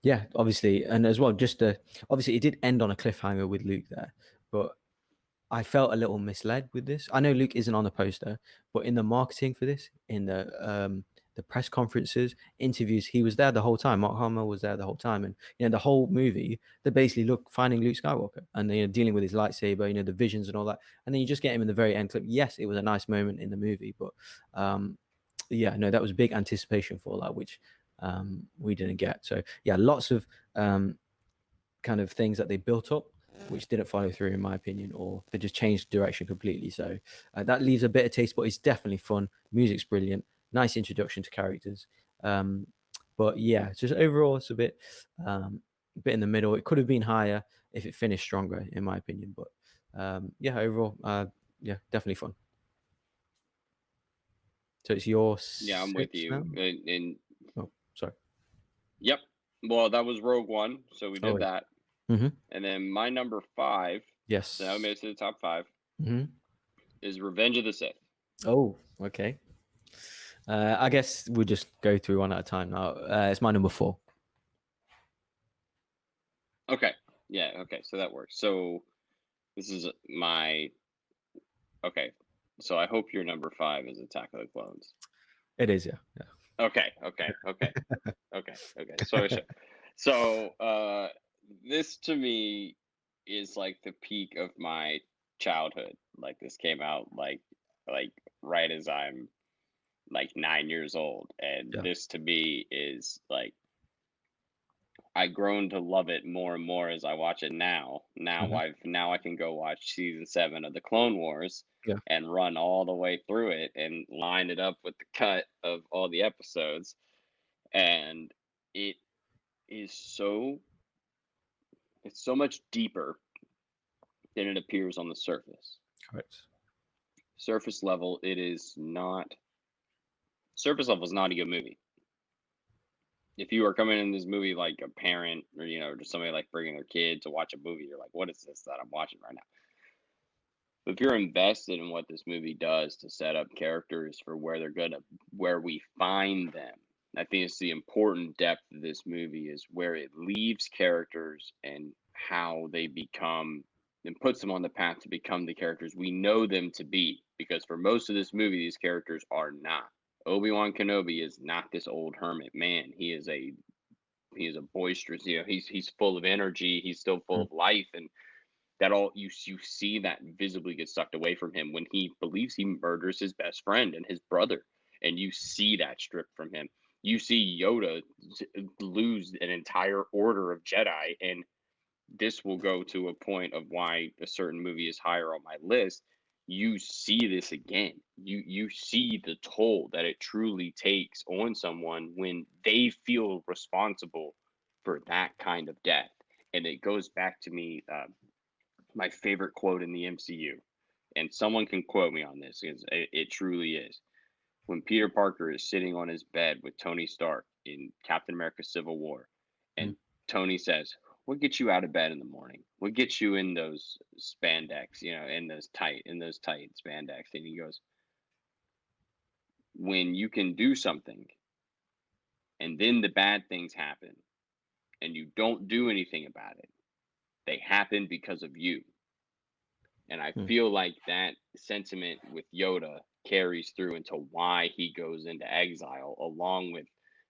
S2: yeah, obviously, and as well, obviously it did end on a cliffhanger with Luke there, but I felt a little misled with this. I know Luke isn't on the poster, but in the marketing for this, in the the press conferences, interviews. He was there the whole time. Mark Hamill was there the whole time, and the whole movie, they basically look finding Luke Skywalker and dealing with his lightsaber, the visions and all that, and then you just get him in the very end clip. Yes, it was a nice moment in the movie, but yeah, no, that was big anticipation for that, which we didn't get. So yeah, lots of kind of things that they built up which didn't follow through, in my opinion, or they just changed direction completely. So that leaves a bitter taste, but it's definitely fun. Music's brilliant, nice introduction to characters. But yeah, just overall, it's a bit in the middle. It could have been higher if it finished stronger, in my opinion. But yeah, overall, yeah, definitely fun. So it's your
S1: Yeah, I'm with you. And
S2: oh, sorry.
S1: Yep. Well, that was Rogue One, so we did that.
S2: Mm-hmm.
S1: And then my number 5,
S2: yes,
S1: so now we made it to the top 5,
S2: mm-hmm.
S1: is Revenge of the Sith.
S2: Oh, okay. I guess we'll just go through one at a time now. It's my number 4.
S1: Okay. Yeah, okay, so that works. So this is my... Okay, so I hope your number 5 is Attack of the Clones.
S2: It is, yeah.
S1: Okay. So this to me is like the peak of my childhood. Like this came out like right as I'm like 9 years old, and this to me is like I've grown to love it more and more as I watch it now. Now I can go watch season 7 of the Clone Wars and run all the way through it and line it up with the cut of all the episodes. And it is it's so much deeper than it appears on the surface.
S2: Correct.
S1: Surface level, it is not. Surface level is not a good movie. If you are coming in this movie like a parent or just somebody like bringing their kid to watch a movie, you're like, what is this that I'm watching right now? But if you're invested in what this movie does to set up characters for where we find them, I think it's the important depth of this movie is where it leaves characters and how they become and puts them on the path to become the characters we know them to be. Because for most of this movie, these characters are not. Obi-Wan Kenobi is not this old hermit man. He is a boisterous, he's full of energy, he's still full of life, and that all you see that visibly gets sucked away from him when he believes he murders his best friend and his brother, and you see that stripped from him. You see Yoda lose an entire order of Jedi, and this will go to a point of why a certain movie is higher on my list. You see this again. You see the toll that it truly takes on someone when they feel responsible for that kind of death. And it goes back to me, my favorite quote in the MCU, and someone can quote me on this because it truly is. When Peter Parker is sitting on his bed with Tony Stark in Captain America Civil War, and Tony says, what gets you out of bed in the morning? What gets you in those spandex, in those tight spandex? And he goes, when you can do something and then the bad things happen and you don't do anything about it, they happen because of you. And I feel like that sentiment with Yoda carries through into why he goes into exile, along with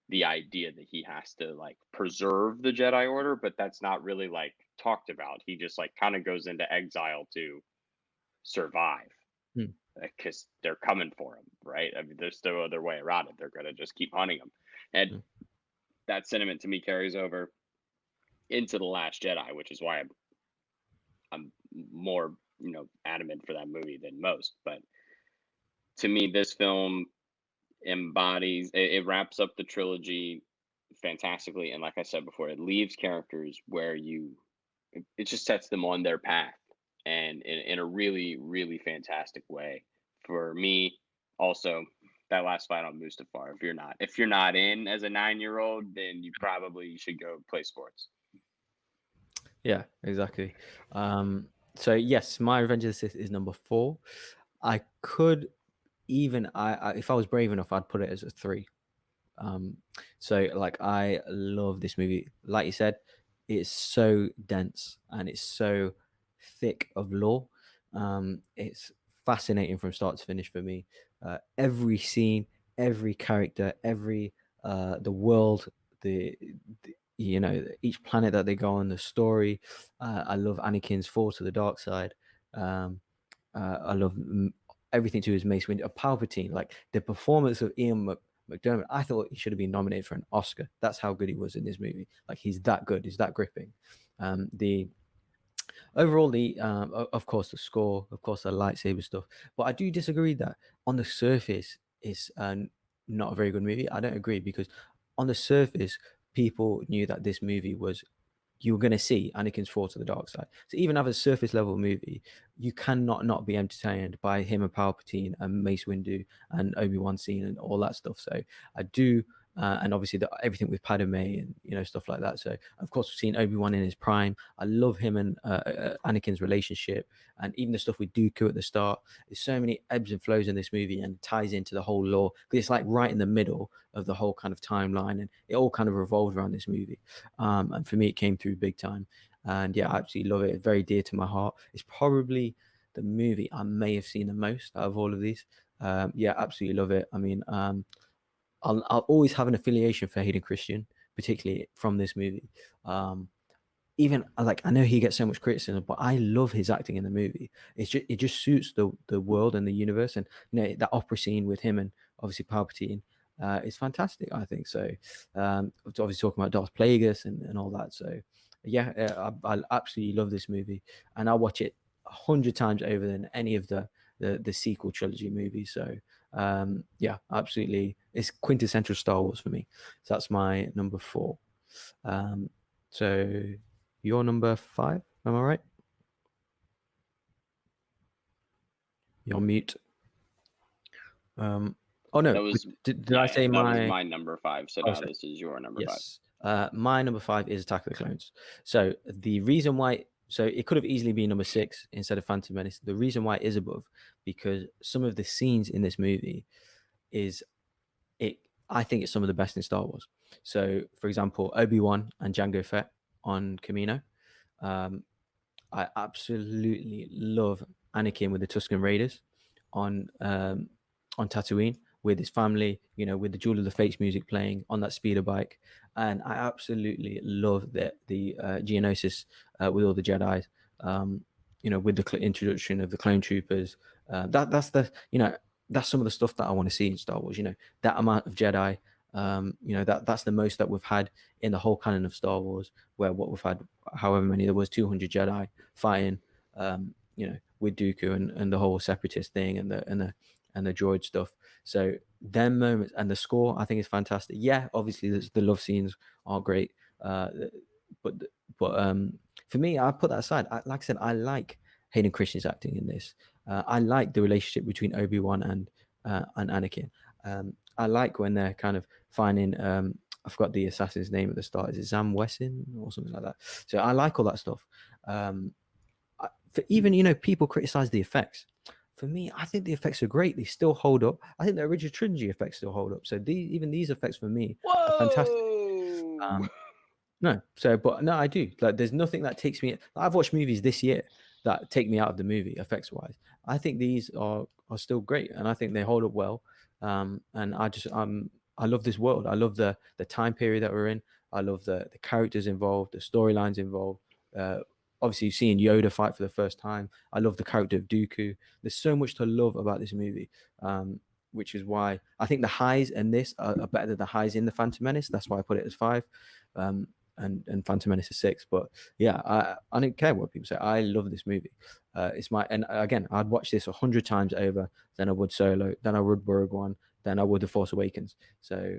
S1: the idea that he has to like preserve the Jedi Order, but that's not really like talked about. He just like kind of goes into exile to survive because they're coming for him, right? I mean, there's no other way around it. They're going to just keep hunting him. And that sentiment to me carries over into The Last Jedi, which is why I'm more adamant for that movie than most. But to me, this film embodies it wraps up the trilogy fantastically, and like I said before, it leaves characters where it just sets them on their path, and in a really, really fantastic way. For me, also, that last fight on Mustafar, if you're not in as a 9-year-old, then you probably should go play sports.
S2: Yeah, exactly. So yes, my Revenge of the Sith is number 4. I could even I if I was brave enough, I'd put it as a 3. So like I love this movie. Like you said, it's so dense and it's so thick of lore. It's fascinating from start to finish for me. Every scene, every character, every the world, the you know, each planet that they go on, the story. I love Anakin's fall to the dark side. Um, I love everything to his Mace Windu, Palpatine. Like the performance of Ian McDermott, I thought he should have been nominated for an Oscar. That's how good he was in this movie. Like he's that good. He's that gripping. The overall, of course the score, of course the lightsaber stuff. But I do disagree that on the surface it's not a very good movie. I don't agree because on the surface people knew that this movie was you were going to see Anakin's fall to the dark side. So even as a surface level movie, you cannot not be entertained by him and Palpatine and Mace Windu and Obi-Wan scene and all that stuff. So I do, and obviously everything with Padme and stuff like that. So of course we've seen Obi-Wan in his prime. I love him and Anakin's relationship, and even the stuff with Dooku at the start. There's so many ebbs and flows in this movie, and ties into the whole lore because it's like right in the middle of the whole kind of timeline, and it all kind of revolved around this movie. And for me, it came through big time. And yeah, I absolutely love it. It's very dear to my heart. It's probably the movie I may have seen the most out of all of these. Yeah, absolutely love it. I mean, I'll always have an affiliation for Hayden Christian, particularly from this movie. Even like I know he gets so much criticism, but I love his acting in the movie. It just suits the world and the universe, and that opera scene with him and obviously Palpatine is fantastic. I think so. Obviously talking about Darth Plagueis and all that. So yeah, I absolutely love this movie, and I'll watch it 100 times over than any of the sequel trilogy movies. So yeah, absolutely, it's quintessential Star Wars for me. So that's my number 4. So you're number 5, am I right? You're mute. Oh no,
S1: That was
S2: did I say
S1: that was
S2: my
S1: my number 5. So now this is your number 5.
S2: yes. My number 5 is Attack of the Clones. So the reason why, so it could have easily been number 6 instead of Phantom Menace. The reason why it is above, because some of the scenes in this movie is I think it's some of the best in Star Wars. So for example, Obi-Wan and Jango Fett on Kamino. I absolutely love Anakin with the Tusken Raiders on Tatooine with his family, with the Jewel of the Fates music playing on that speeder bike, and I absolutely love the Geonosis with all the Jedi, with the introduction of the clone troopers. That's some of the stuff that I want to see in Star Wars. That amount of Jedi. That's the most that we've had in the whole canon of Star Wars, where what we've had, however many, there was 200 Jedi fighting, with Dooku and the whole separatist thing and the droid stuff. So them moments and the score, I think, is fantastic. Yeah, obviously the love scenes are great, but for me, I put that aside. Like I said, I like Hayden Christensen's acting in this. I like the relationship between Obi-Wan and Anakin. I like when they're kind of finding I forgot the assassin's name at the start. Is it Zam Wesson or something like that? So I like all that stuff. For even people criticize the effects. For me, I think the effects are great. They still hold up. I think the original trilogy effects still hold up. So even these effects for me are fantastic. But I do. Like, there's nothing that takes me. I've watched movies this year that take me out of the movie effects wise. I think these are still great, and I think they hold up well. And I love this world. I love the time period that we're in. I love the characters involved, the storylines involved. Obviously, seeing Yoda fight for the first time. I love the character of Dooku. There's so much to love about this movie, which is why I think the highs in this are better than the highs in the Phantom Menace. That's why I put it as 5. And Phantom Menace is 6. But yeah, I don't care what people say. I love this movie. And again, I'd watch this 100 times over than I would Solo, than I would Rogue One, than I would The Force Awakens. So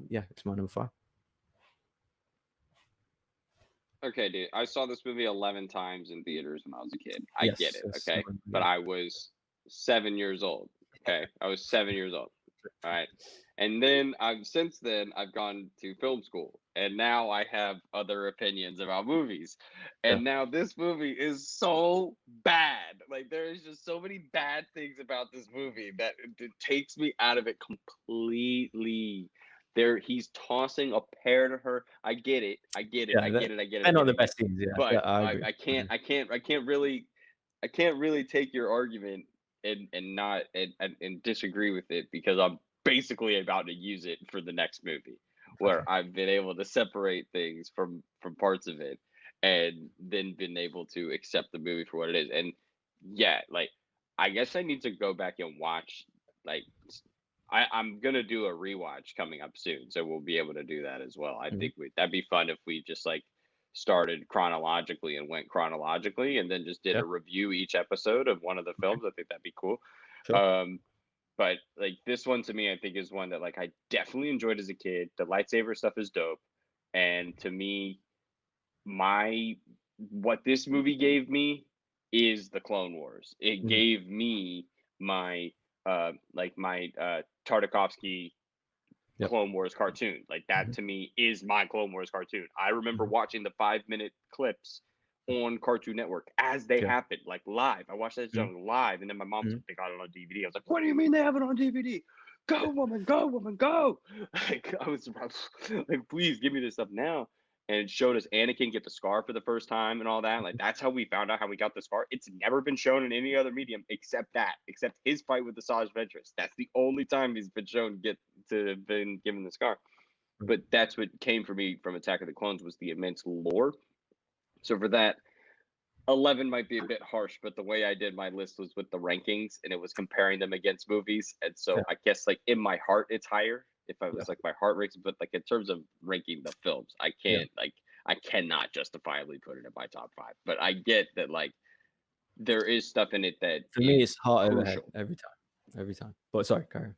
S2: yeah, it's my number 5.
S1: Okay, dude. I saw this movie 11 times in theaters when I was a kid. I
S2: Yes,
S1: get it,
S2: yes,
S1: okay? But I was 7 years old. Okay, I was 7 years old. All right, and then since then I've gone to film school, and now I have other opinions about movies. And now this movie is so bad. Like, there is just so many bad things about this movie that it takes me out of it completely. He's tossing a pear to her. I get it. I get it.
S2: Yeah,
S1: I get it. I get it.
S2: they're not the best scenes.
S1: But
S2: Yeah, I agree.
S1: I can't really take your argument and not and disagree with it, because basically about to use it for the next movie, where
S2: Okay.
S1: I've been able to separate things from parts of it, and then been able to accept the movie for what it is. And yeah, like I guess I need to go back and watch like I'm gonna do a rewatch coming up soon, so we'll be able to do that as well. I
S2: Mhm.
S1: think that'd be fun if we just like started chronologically and went chronologically, and then just did
S2: Yeah.
S1: a review each episode of one of the
S2: Okay.
S1: films. I think that'd be cool.
S2: Sure.
S1: Um, but like this one to me, I think is one that like I definitely enjoyed as a kid. The lightsaber stuff is dope, and to me, my what this movie gave me is the Clone Wars. It
S2: Mhm.
S1: gave me my Tartakovsky
S2: Yep.
S1: Clone Wars cartoon. Like that
S2: Mhm.
S1: to me is my Clone Wars cartoon. I remember
S2: Mhm.
S1: watching the 5 minute clips on Cartoon Network as they
S2: Yeah.
S1: happened, like live. I watched that
S2: Mhm.
S1: young live, and then my mom's
S2: Mhm.
S1: like, "They got it on DVD." I was like, "What do you mean they have it on DVD? Go,
S2: Yeah.
S1: woman, go, woman, go!" Like I was like, "Please give me this stuff now." And it showed us Anakin get the scar for the first time and all that. Like
S2: Mhm.
S1: that's how we found out how we got the scar. It's never been shown in any other medium except that, except his fight with the Asajj Ventress. That's the only time he's been shown get to have been given the scar.
S2: Mhm.
S1: But that's what came for me from Attack of the Clones was the immense lore. So for that, 11 might be a bit harsh, but the way I did my list was with the rankings and it was comparing them against movies. And
S2: Yeah.
S1: so I guess like in my heart, it's higher if I
S2: Yeah.
S1: was like my heart rates, but like in terms of ranking the films,
S2: Yeah.
S1: I cannot justifiably put it in my top five. But I get that like there is stuff in it that
S2: For me,
S1: is
S2: it's heart over head
S1: crucial.
S2: every time. Every time. But sorry, carry on.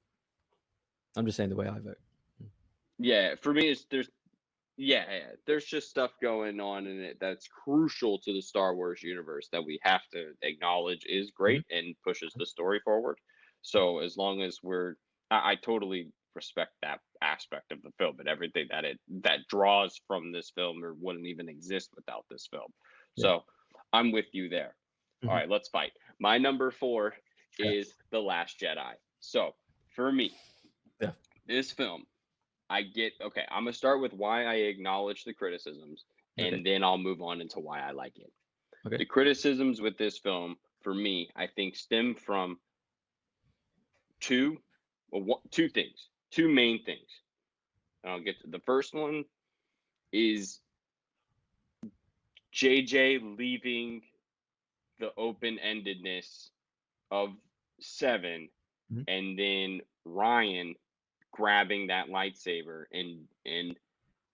S2: I'm just saying the way I vote. Mm.
S1: Yeah, for me, it's there's just stuff going on in it that's crucial to the Star Wars universe that we have to acknowledge is
S2: Mhm.
S1: great and pushes the story forward. So as long as I totally respect that aspect of the film and everything that draws from this film or wouldn't even exist without this film.
S2: Yeah.
S1: So I'm with you there. All
S2: Mhm.
S1: right, let's fight. My number four
S2: Yeah.
S1: is The Last Jedi. So for me,
S2: Yeah.
S1: this film okay. I'm gonna start with why I acknowledge the criticisms,
S2: Okay.
S1: and then I'll move on into why I like it.
S2: Okay.
S1: The criticisms with this film, for me, I think stem from two, two things, two main things. And I'll get to the first one is JJ leaving the open endedness of seven,
S2: Mhm.
S1: and then Ryan grabbing that lightsaber and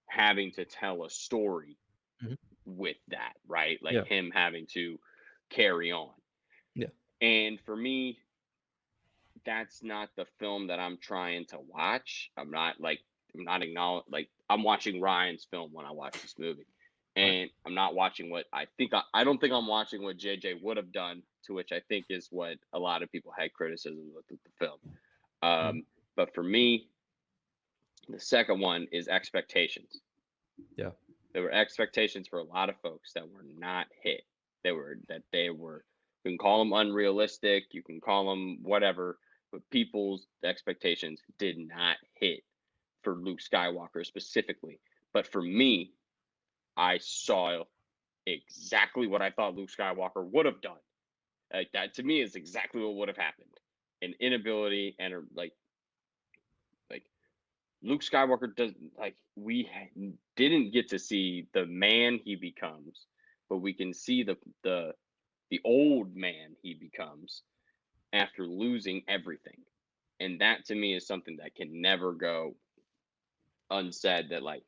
S1: having to tell a story
S2: Mhm.
S1: with that, right? Like
S2: Yeah.
S1: him having to carry on.
S2: Yeah.
S1: And for me, that's not the film that I'm trying to watch. I'm not acknowledge like I'm watching Ryan's film when I watch this movie.
S2: Right.
S1: And I'm not watching what I don't think I'm watching what JJ would have done, to which I think is what a lot of people had criticism with the film.
S2: Mhm.
S1: But for me, the second one is expectations.
S2: Yeah.
S1: There were expectations for a lot of folks that were not hit. They were you can call them unrealistic, you can call them whatever, but people's expectations did not hit for Luke Skywalker specifically. But for me, I saw exactly what I thought Luke Skywalker would have done. Like that to me is exactly what would have happened. An inability and like Luke Skywalker doesn't like didn't get to see the man he becomes, but we can see the old man he becomes after losing everything. And that to me is something that can never go unsaid that like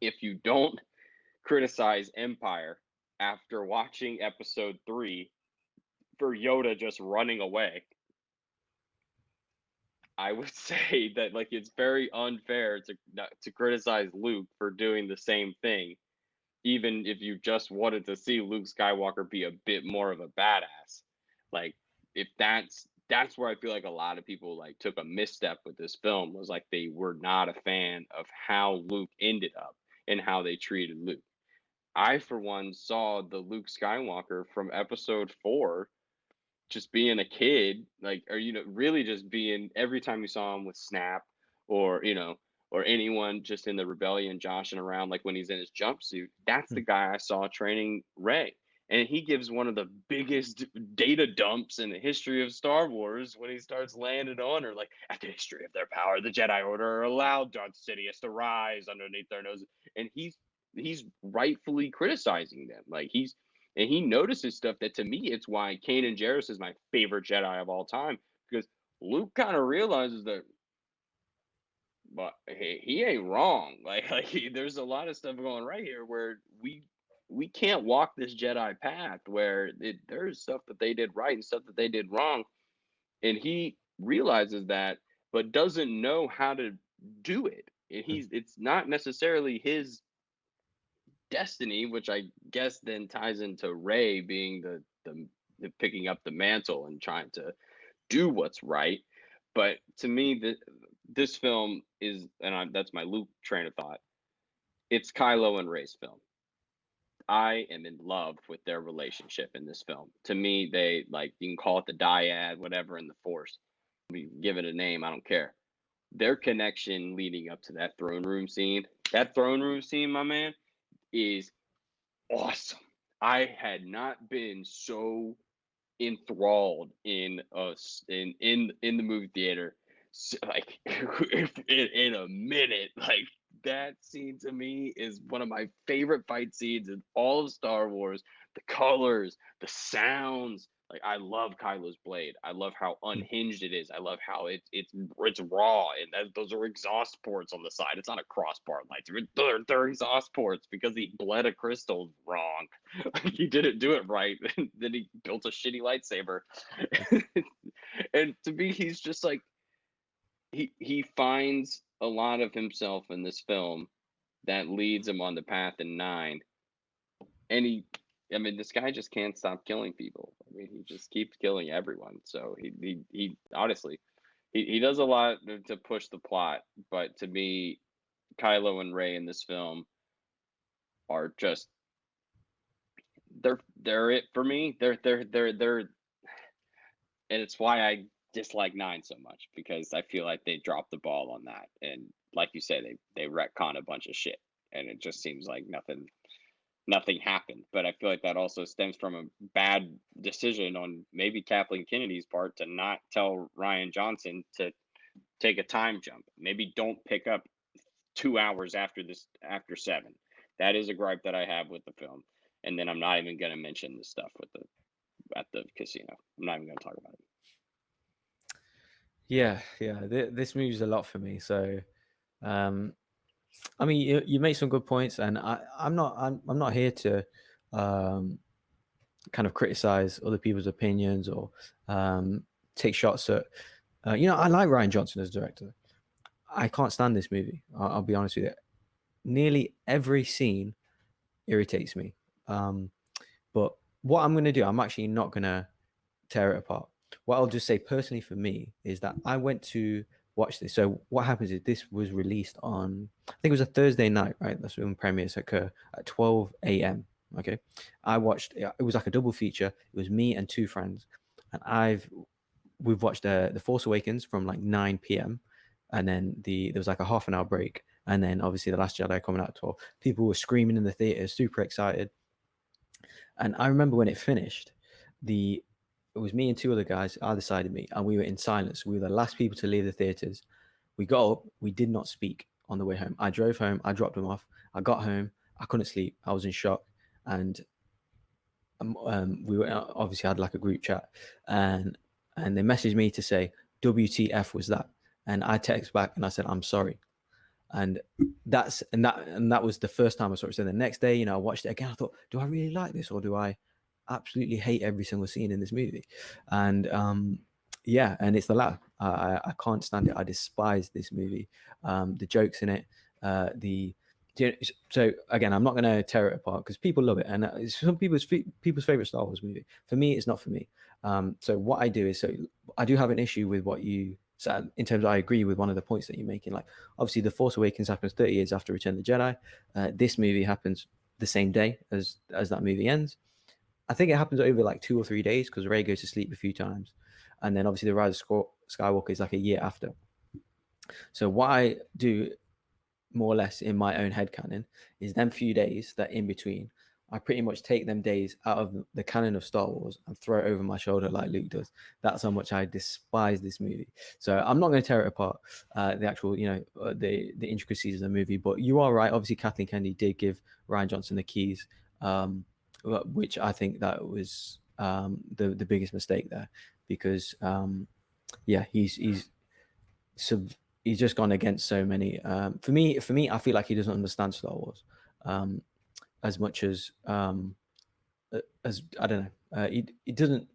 S1: if you don't criticize Empire after watching episode 3 for Yoda just running away, I would say that like it's very unfair to criticize Luke for doing the same thing even if you just wanted to see Luke Skywalker be a bit more of a badass. Like if that's where I feel like a lot of people like took a misstep with this film was like they were not a fan of how Luke ended up and how they treated Luke. I for one saw the Luke Skywalker from episode 4 just being a kid, like, or really just being every time you saw him with Snap, or or anyone just in the rebellion joshing around, like when he's in his jumpsuit. That's the
S2: Mm.
S1: guy I saw training Ray, And he gives one of the biggest data dumps in the history of Star Wars when he starts landing on her, like, at the history of their power, the Jedi Order allowed Darth Sidious to rise underneath their noses. And he's rightfully criticizing them. Like and he notices stuff that, to me, it's why Kanan Jarrus is my favorite Jedi of all time, because Luke kind of realizes that, but he ain't wrong. There's a lot of stuff going right here where we can't walk this Jedi path where there's stuff that they did right and stuff that they did wrong, and he realizes that, but doesn't know how to do it. And it's not necessarily his destiny, which I guess then ties into Rey being the picking up the mantle and trying to do what's right. But to me, this film is, and that's my Luke train of thought. It's Kylo and Rey's film. I am in love with their relationship in this film. To me, they, like, you can call it the dyad, whatever, in the Force. We give it a name, I don't care. Their connection leading up to that throne room scene, my man, is awesome. I had not been so enthralled in the movie theater, like, in a minute. Like, that scene to me is one of my favorite fight scenes in all of Star Wars. The colors, the sounds. Like, I love Kylo's blade. I love how unhinged it is. I love how it's raw, and those are exhaust ports on the side. It's not a crossbar lightsaber. They're exhaust ports because he bled a crystal wrong. Like, he didn't do it right. Then he built a shitty lightsaber. And to me, he's just like, he finds a lot of himself in this film that leads him on the path in 9. And this guy just can't stop killing people. I mean, he just keeps killing everyone. So he honestly, he does a lot to push the plot. But to me, Kylo and Rey in this film are just, they're it for me. They're and it's why I dislike 9 so much, because I feel like they dropped the ball on that. And like you say, they retcon a bunch of shit, and it just seems like nothing happened. But I feel like that also stems from a bad decision on maybe Kathleen Kennedy's part to not tell Rian Johnson to take a time jump. Maybe don't pick up 2 hours after 7. That is a gripe that I have with the film. And then I'm not even going to mention the stuff at the casino. I'm not even going to talk about it.
S2: Yeah. This movie's a lot for me. So, I mean, you make some good points, and I'm not here to kind of criticize other people's opinions or take shots at. I like Rian Johnson as director. I can't stand this movie. I'll be honest with you. Nearly every scene irritates me. But what I'm going to do, I'm actually not going to tear it apart. What I'll just say personally for me is that I went to watch this. So what happens is this was released on, I think it was a Thursday night, right? That's when premieres occur at 12 a.m. Okay. I watched, it was like a double feature. It was me and 2 friends. And we've watched The Force Awakens from like 9 p.m. And then there was like a half an hour break. And then obviously The Last Jedi coming out at 12. People were screaming in the theater, super excited. And I remember when it finished, it was me and 2 other guys either side of me, and we were in silence. We were the last people to leave the theaters. We got up, we did not speak on the way home. I drove home, I dropped them off. I got home, I couldn't sleep. I was in shock. And we were obviously had like a group chat, and they messaged me to say, WTF was that? And I text back and I said, I'm sorry. And that was the first time I saw it. So the next day, I watched it again. I thought, do I really like this, or do I absolutely hate every single scene in this movie? And and it's the latter. I can't stand it. I despise this movie. The jokes in it, so again, I'm not going to tear it apart because people love it, and it's some people's favorite Star Wars movie. For me, it's not for me. So what I do is, so I do have an issue with what you said in terms of, I agree with one of the points that you're making. Like, obviously, The Force Awakens happens 30 years after Return of the Jedi. This movie happens the same day as that movie ends. I think it happens over like 2 or 3 days because Rey goes to sleep a few times, and then obviously the Rise of Skywalker is like a year after. So what I do, more or less in my own headcanon, is them few days that in between, I pretty much take them days out of the canon of Star Wars and throw it over my shoulder like Luke does. That's how much I despise this movie. So I'm not going to tear it apart, the actual, the intricacies of the movie. But you are right. Obviously, Kathleen Kennedy did give Ryan Johnson the keys, which I think that was the biggest mistake there, because he's just gone against so many. For me, I feel like he doesn't understand Star Wars as much as I don't know. He doesn't.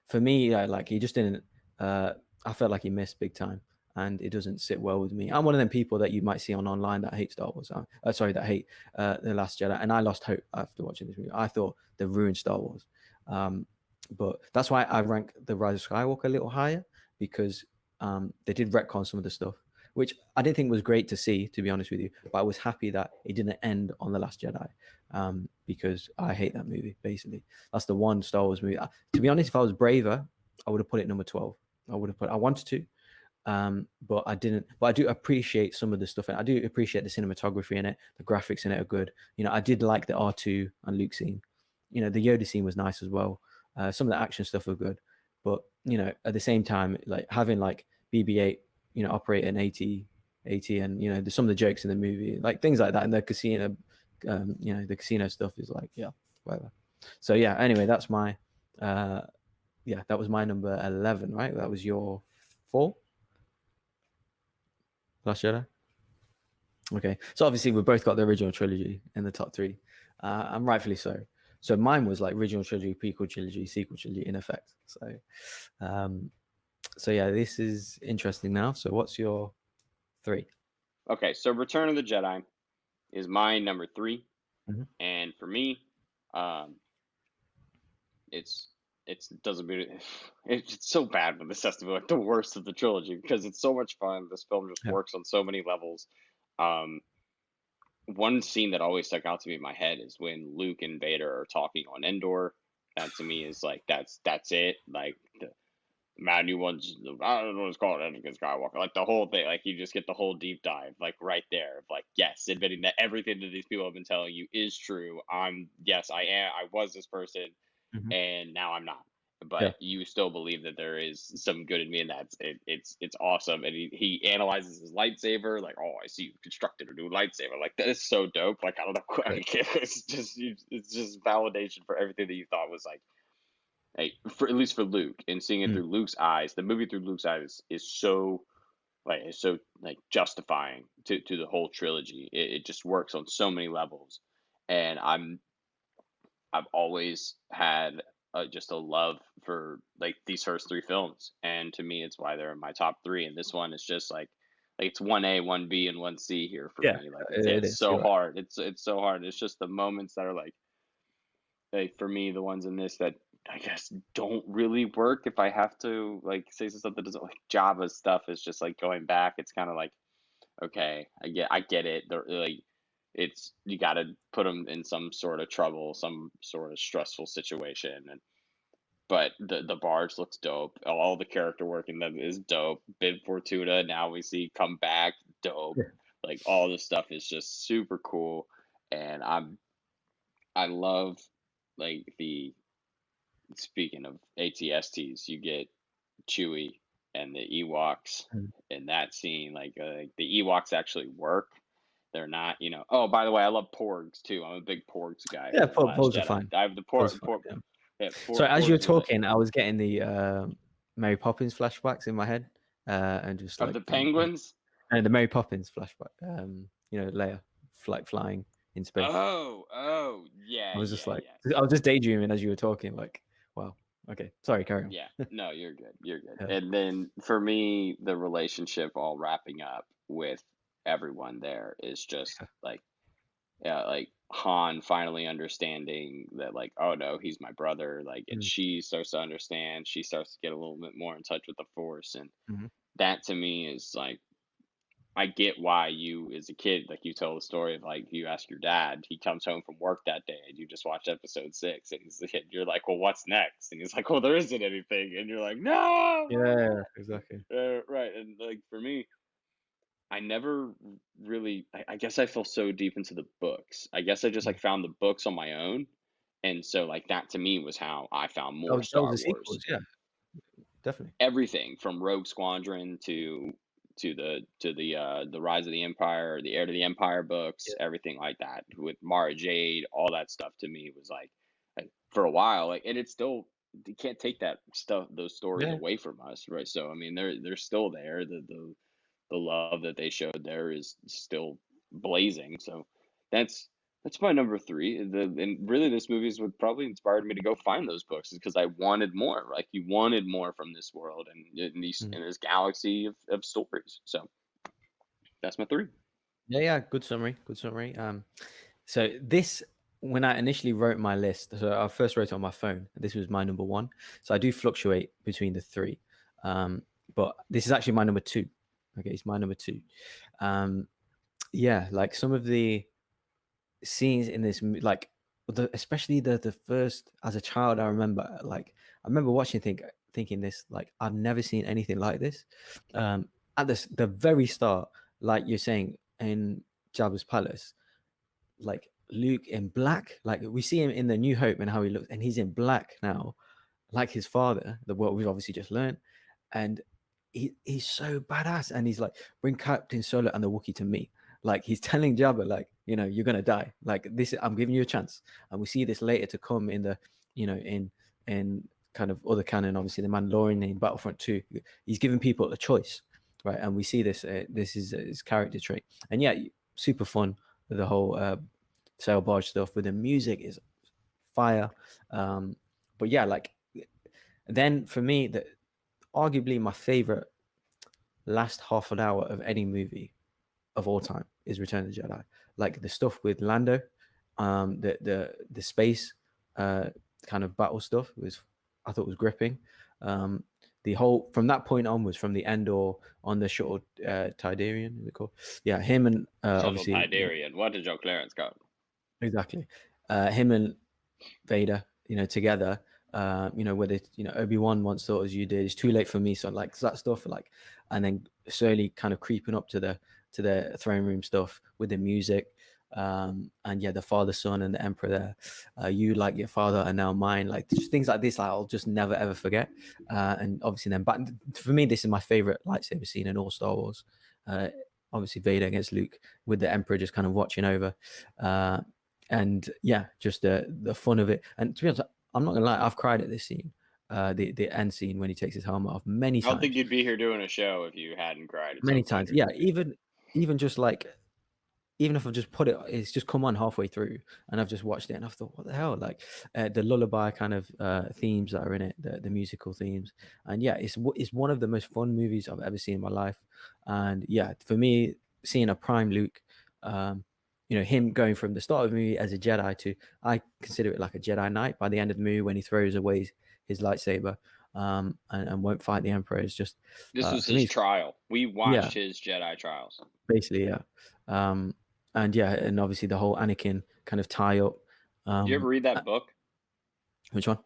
S2: For me, like he just didn't. I felt like he missed big time, and it doesn't sit well with me. I'm one of them people that you might see on online that hate Star Wars. That hate The Last Jedi, and I lost hope after watching this movie. I thought they ruined Star Wars, but that's why I rank The Rise of Skywalker a little higher, because they did retcon some of the stuff, which I didn't think was great to see, to be honest with you. But I was happy that it didn't end on The Last Jedi, because I hate that movie. Basically, that's the one Star Wars movie. To be honest, if I was braver, I would have put it number 12. I wanted to, but I didn't. But I do appreciate some of the stuff, and I do appreciate the cinematography in it. The graphics in it are good. I did like the R2 and Luke scene. The Yoda scene was nice as well. Some of the action stuff were good, but at the same time, like having like BB-8, operate an AT, and some of the jokes in the movie, like things like that, and the casino, the casino stuff is like, yeah, whatever. So yeah, anyway, that's my that was my number 11, right? That was your 4, Last Jedi. Okay, so obviously we both got the original trilogy in the top 3, and rightfully so. So mine was like original trilogy, prequel trilogy, sequel trilogy in effect. So yeah, this is interesting now. So what's your 3?
S1: Okay, so Return of the Jedi is my number 3, and for me, it doesn't mean it's so bad when this has to be like the worst of the trilogy, because it's so much fun. This film just works on so many levels. One scene that always stuck out to me in my head is when Luke and Vader are talking on Endor. That to me is like that's it. Like the man new ones, I don't know what it's called, Anakin Skywalker. Like the whole thing, like you just get the whole deep dive, like right there. Of like, yes, admitting that everything that these people have been telling you is true. I was this person, and now I'm not. But you still believe that there is some good in me, and it's awesome. And he analyzes his lightsaber, like, oh, I see you constructed a new lightsaber. Like that is so dope. Like I don't know, it's just validation for everything that you thought was like, hey, for at least for Luke, and seeing it through Luke's eyes. The movie through Luke's eyes is so justifying to the whole trilogy. It just works on so many levels, and I've always had just a love for like these first 3 films, and to me, it's why they're in my top 3. And this one is just like it's 1A, 1B, and 1C here for me. Like
S2: it
S1: it's
S2: is.
S1: so
S2: You're right.
S1: hard. It's so hard. It's just the moments that are like for me, the ones in this that I guess don't really work. If I have to like say some stuff that doesn't, like Java's stuff is just like going back. It's kind of like, okay, I get it. They're like, it's you got to put them in some sort of trouble, some sort of stressful situation, and but the barge looks dope. All the character work in them is dope. Bib Fortuna, now we see come back, dope. Like all this stuff is just super cool, and I love like the speaking of ATSTs, you get Chewie and the Ewoks in that scene. Like the Ewoks actually work. They're not, Oh, by the way, I love porgs too. I'm a big porgs guy
S2: Yeah,
S1: from The Last
S2: polls are
S1: Jedi.
S2: fine.
S1: I have the
S2: Polls are fine, yeah. So as you were
S1: porgs are
S2: talking, I was getting the Mary Poppins flashbacks in my head, and just
S1: of
S2: like
S1: the penguins.
S2: and the Mary Poppins flashback. Leia flying in space.
S1: Oh, yeah,
S2: I was just like,
S1: yeah.
S2: I was just daydreaming as you were talking. Like, wow. Okay, sorry, carry on.
S1: Yeah, no, you're good. You're good.
S2: Yeah.
S1: And then for me, the relationship all wrapping up with everyone there is just like, yeah, like Han finally understanding that, like, oh no, he's my brother. Like, and she starts to understand. She starts to get a little bit more in touch with the Force, and that to me is like, I get why you, as a kid, like you tell the story of like you ask your dad, he comes home from work that day, and you just watched episode 6, and you're like, well, what's next? And he's like, well, there isn't anything, and you're like, no,
S2: Yeah, exactly.
S1: right. And like for me, I never really, I guess I fell so deep into the books. I guess I just like found the books on my own. And so like that to me was how I found
S2: That
S1: more
S2: was that was
S1: Star
S2: the
S1: Wars.
S2: sequels, yeah, definitely.
S1: Everything from Rogue Squadron to the Rise of the Empire, the Heir to the Empire books,
S2: Yeah,
S1: everything like that with Mara Jade, all that stuff to me was like for a while, like, and it's still, you can't take that stuff, those stories
S2: yeah,
S1: away from us, right? So I mean, they're still there. The love that they showed there is still blazing. So that's that's my number three. And really, this movie is what probably inspired me to go find those books, is because I wanted more. Like you wanted more from this world and
S2: mm.
S1: in this galaxy of stories. So that's my three.
S2: Yeah, yeah, good summary, good summary. So this, when I initially wrote my list, so I first wrote it on my phone. This was my number one. So I do fluctuate between the three, um, but this is actually my number two. Okay, it's my number two. Um, yeah, like some of the scenes in this, like especially the first, as a child, I remember, like I remember watching, thinking this, like I've never seen anything like this. At the very start, like you're saying in Jabba's palace, like Luke in black. Like we see him in the New Hope and how he looks, and he's in black now, like his father, the what we've obviously just learned, and he's so badass, and he's like, bring Captain Solo and the Wookiee to me. Like he's telling Jabba, like, you're gonna die. Like this, I'm giving you a chance. And we see this later to come in the, in kind of other canon, obviously the Mandalorian in Battlefront 2. He's giving people a choice, right? And we see this. This is his character trait, and yeah, super fun. The whole sail barge stuff with the music is fire. But yeah, like then for me, the arguably my favorite last half an hour of any movie of all time is Return of the Jedi. Like the stuff with Lando, the space kind of battle stuff was, I thought, was gripping. The whole from that point onwards, from the Endor on the shuttle Tidarian, is it called? Yeah, him and
S1: Shuttle
S2: obviously,
S1: Tidarian. What did Joe Clarence got?
S2: exactly. Him and Vader, together. Whether Obi-Wan once thought as you did, it's too late for me. So like that stuff, like, and then slowly kind of creeping up to the throne room stuff with the music. And yeah, the father, son, and the emperor there. You like your father and now mine. Like just things like this, like, I'll just never ever forget. And obviously then, but for me, this is my favorite lightsaber scene in all Star Wars. Uh, Obviously Vader against Luke with the emperor just kind of watching over. And yeah, just the fun of it. And to be honest, I'm not gonna lie, I've cried at this scene, the end scene when he takes his helmet off many
S1: I don't think
S2: times,
S1: you'd be here doing a show if you hadn't cried at
S2: many
S1: some point
S2: times.
S1: during the
S2: Yeah,
S1: movie.
S2: even just like, even if I just put it, it's just come on halfway through, and I've just watched it, and I've thought, what the hell? Like the lullaby kind of themes that are in it, the musical themes, and yeah, it's one of the most fun movies I've ever seen in my life, and yeah, for me, seeing a prime Luke, him going from the start of the movie as a Jedi to, I consider it like a Jedi Knight by the end of the movie when he throws away his lightsaber, and won't fight the Emperor, is just
S1: This was
S2: for me,
S1: his trial. We
S2: yeah,
S1: watched his Jedi trials.
S2: basically, yeah. Um, and yeah, and obviously the whole Anakin kind of tie up.
S1: Did you ever read
S2: Uh,
S1: that book?
S2: which one?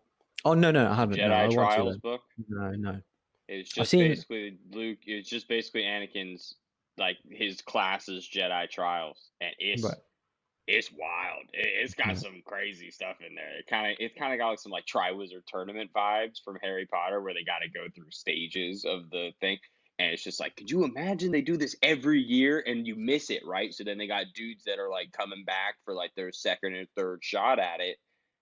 S2: Oh, no, I
S1: The
S2: haven't. No,
S1: Jedi
S2: I want to
S1: Trials
S2: though.
S1: book?
S2: No.
S1: It's
S2: I've
S1: just
S2: seen.
S1: basically Luke. It's just basically Anakin's, like, his class's Jedi trials, and
S2: Right.
S1: it's wild. It's got
S2: Yeah.
S1: some crazy stuff in there. It kind of got like some like Triwizard Tournament vibes from Harry Potter, where they got to go through stages of the thing. And it's just like, could you imagine they do this every year and you miss it, right? So then they got dudes that are like coming back for like their second and third shot at it,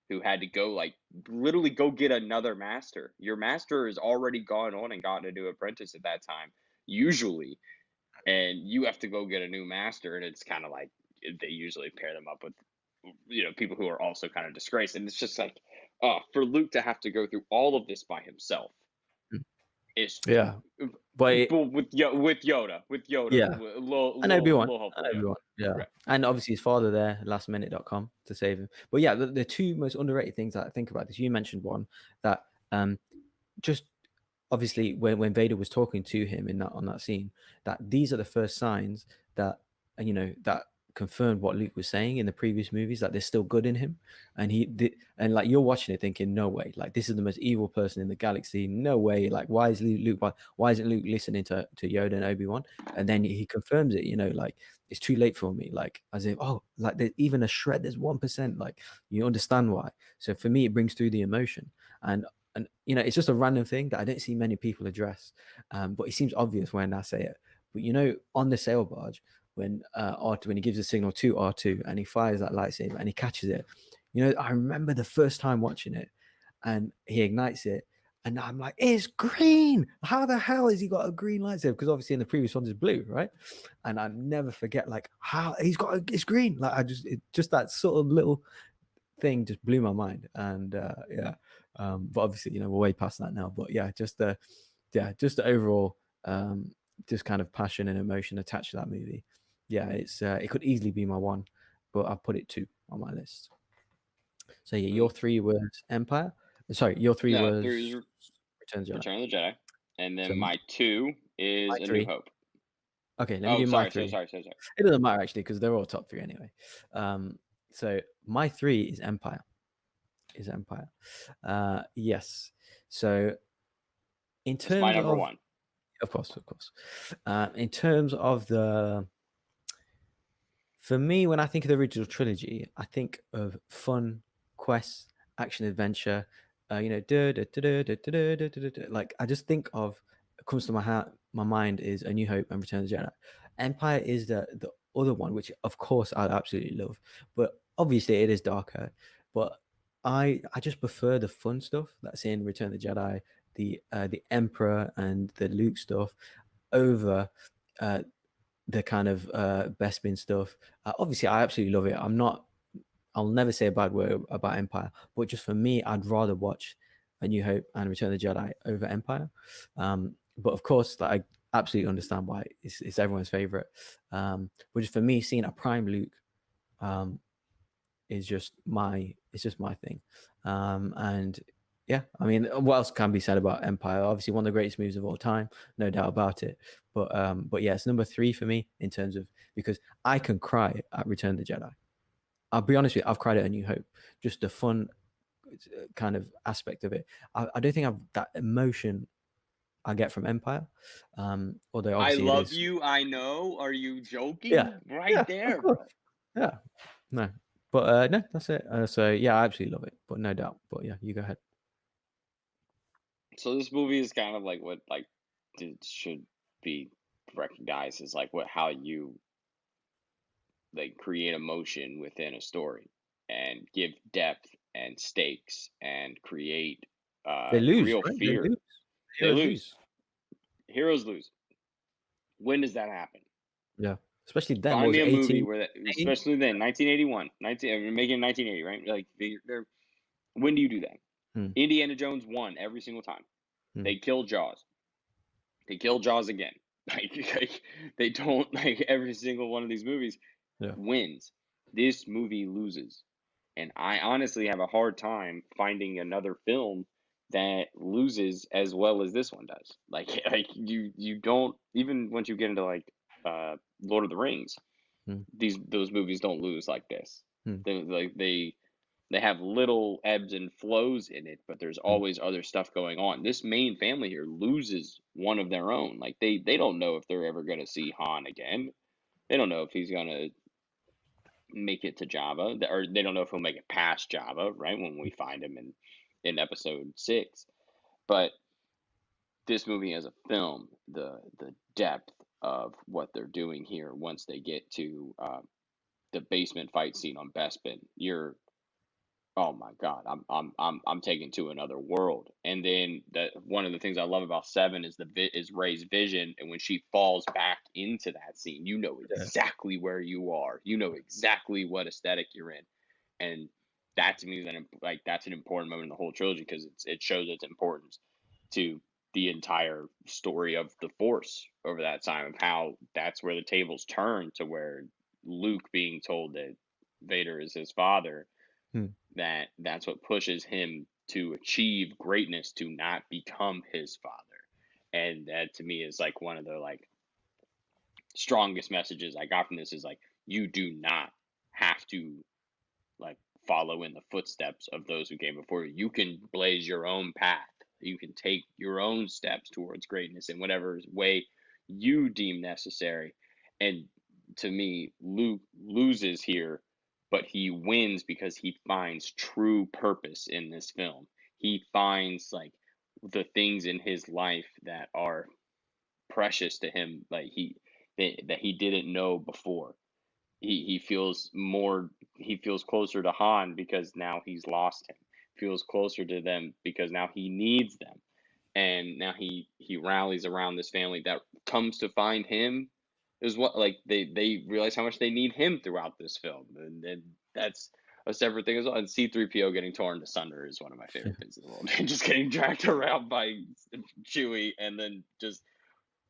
S1: who had to go like literally go get another master. Your master has already gone on and gotten a new apprentice at that time, usually, and you have to go get a new master. And it's kind of like they usually pair them up with people who are also kind of disgraced. And it's just like, for Luke to have to go through all of this by himself
S2: Mm.
S1: is,
S2: Yeah. But
S1: with Yoda,
S2: yeah, and
S1: little helpful Yoda.
S2: Yeah,
S1: Right.
S2: and obviously his father there, lastminute.com, to save him. But yeah, the two most underrated things that I think about this, you mentioned one that just obviously when Vader was talking to him in that on that scene, that these are the first signs that that confirmed what Luke was saying in the previous movies, that there's still good in him, and he did, and like you're watching it thinking, no way, like this is the most evil person in the galaxy, no way, like why is Luke, why isn't Luke listening to Yoda and Obi-Wan? And then he confirms it, like it's too late for me, like as if, oh, like there's even a shred, there's 1%, like you understand why. So for me, it brings through the emotion, and it's just a random thing that I don't see many people address, but it seems obvious when I say it. But on the sail barge, when R2, when he gives a signal to R2 and he fires that lightsaber and he catches it, I remember the first time watching it, and he ignites it, and I'm like, it's green. How the hell has he got a green lightsaber? Because obviously in the previous ones it's blue, right? And I never forget like how he's got it's green. Like just that sort of little thing just blew my mind. And yeah, but obviously we're way past that now. But yeah, just the overall just kind of passion and emotion attached to that movie. Yeah, it could easily be my one, but I've put it 2 on my list. So yeah, your 3 was Empire. Sorry, your 3
S1: No,
S2: was
S1: 3 is
S2: Return of the Jedi.
S1: Return of the Jedi, and then
S2: So
S1: my 2 is
S2: my
S1: A New
S2: 3.
S1: Hope.
S2: Okay, let me
S1: Oh,
S2: do my
S1: sorry,
S2: 3.
S1: sorry.
S2: It doesn't matter actually because they're all top 3 anyway. So my 3 is Empire. Yes. So in
S1: It's my
S2: terms
S1: number
S2: of
S1: 1.
S2: Of course. In terms of for me, when I think of the original trilogy, I think of fun, quest, action, adventure. Like I just think of, comes to my mind is A New Hope and Return of the Jedi. Empire is the other one, which of course I absolutely love, but obviously it is darker. But I just prefer the fun stuff that's in Return of the Jedi, the Emperor and the Luke stuff, over the kind of Bespin stuff. Obviously, I absolutely love it. I'll never say a bad word about Empire, but just for me, I'd rather watch A New Hope and Return of the Jedi over Empire. But of course, like, I absolutely understand why it's everyone's favorite. But just for me, seeing a prime Luke is just my thing. And yeah, I mean, what else can be said about Empire? Obviously, one of the greatest movies of all time, no doubt about it. But yeah, it's number 3 for me in terms of, because I can cry at Return of the Jedi. I'll be honest with you, I've cried at A New Hope. Just the fun kind of aspect of it. I don't think I've that emotion I get from Empire. Although
S1: I
S2: obviously it
S1: love
S2: is.
S1: you, I know. Are you
S2: Yeah,
S1: joking? Right
S2: yeah, of
S1: there,
S2: course.
S1: bro.
S2: Yeah, no, but no, that's it. So yeah, I absolutely love it, but no doubt. But yeah, you go ahead.
S1: So this movie is kind of like what like it should be recognized as like what how you like create emotion within a story and give depth and stakes and create
S2: They lose,
S1: real
S2: right? They
S1: fear.
S2: lose.
S1: They
S2: Heroes
S1: lose.
S2: lose.
S1: Heroes lose. When does that happen?
S2: Yeah, especially then. What
S1: Find
S2: was
S1: me
S2: it,
S1: a movie
S2: 18?
S1: where that, especially then, 1981, 19, I'm making 1980, right? Like they're when do you do that?
S2: Hmm.
S1: Indiana Jones won every single time.
S2: Hmm.
S1: They kill Jaws. They kill Jaws again. Like they don't like every single one of these movies
S2: Yeah.
S1: wins. This movie loses. And I honestly have a hard time finding another film that loses as well as this one does. Like like you don't, even once you get into like Lord of the Rings,
S2: Hmm.
S1: those movies don't lose like this.
S2: Hmm.
S1: They have little ebbs and flows in it, but there's
S2: Hmm.
S1: always other stuff going on. This main family here loses one of their own. Like they don't know if they're ever going to see Han again. They don't know if he's going to make it to Java, or they don't know if he'll make it past Java, right? When we find him in episode 6. But this movie as a film, the depth of what they're doing here once they get to the basement fight scene on Bespin, you're, oh my god, I'm taken to another world. And then that one of the things I love about 7 is is Ray's vision, and when she falls back into that scene, you know
S2: Yeah.
S1: exactly where you are. You know exactly what aesthetic you're in. And that to me is like that's an important moment in the whole trilogy because it shows its importance to the entire story of the Force over that time, of how that's where the tables turn to where Luke being told that Vader is his father,
S2: Hmm.
S1: that's what pushes him to achieve greatness, to not become his father. And that to me is like one of the like strongest messages I got from this is like you do not have to like follow in the footsteps of those who came before you. You can blaze your own path. You can take your own steps towards greatness in whatever way you deem necessary. And to me, Luke loses here, but he wins because he finds true purpose in this film. He finds like the things in his life that are precious to him, like that he didn't know before. He feels more, he feels closer to Han because now he's lost him. Feels closer to them because now he needs them. And now he rallies around this family that comes to find him, is what, like they realize how much they need him throughout this film. And that's a separate thing as well. And C3PO getting torn asunder is one of my favorite things in the world. Just getting dragged around by Chewie, and then just,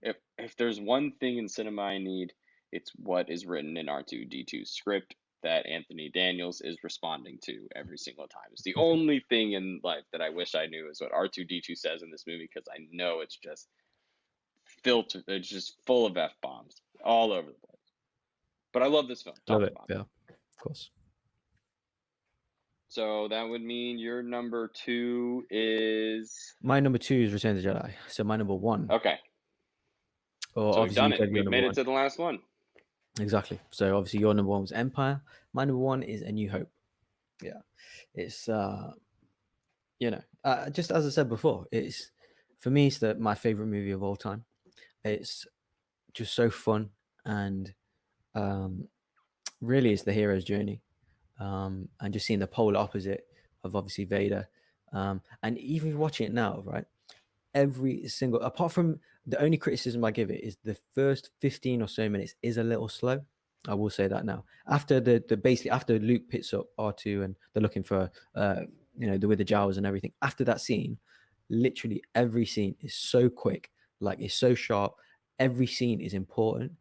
S1: if there's one thing in cinema I need, it's what is written in R2D2's script that Anthony Daniels is responding to every single time. It's the only thing in life that I wish I knew is what R2D2 says in this movie, because I know it's just filtered, it's just full of F-bombs all over the place. But I love this film.
S2: Love it. Yeah, of course.
S1: So that would mean your number 2 is...
S2: My number 2 is Return of the Jedi. So my number 1.
S1: Okay.
S2: Or
S1: so we've done it. We've made it to the last one.
S2: Exactly. So obviously your number 1 was Empire. My number 1 is A New Hope. Yeah. It's just as I said before, it's, for me, it's my favorite movie of all time. It's just so fun, and really it's the hero's journey, and just seeing the polar opposite of obviously Vader, and even watching it now, right? Every single, apart from the only criticism I give it is the first 15 or so minutes is a little slow. I will say that now. After the basically after Luke picks up R2 and they're looking for with the Jawas and everything. After that scene, literally every scene is so quick, like it's so sharp. Every scene is important.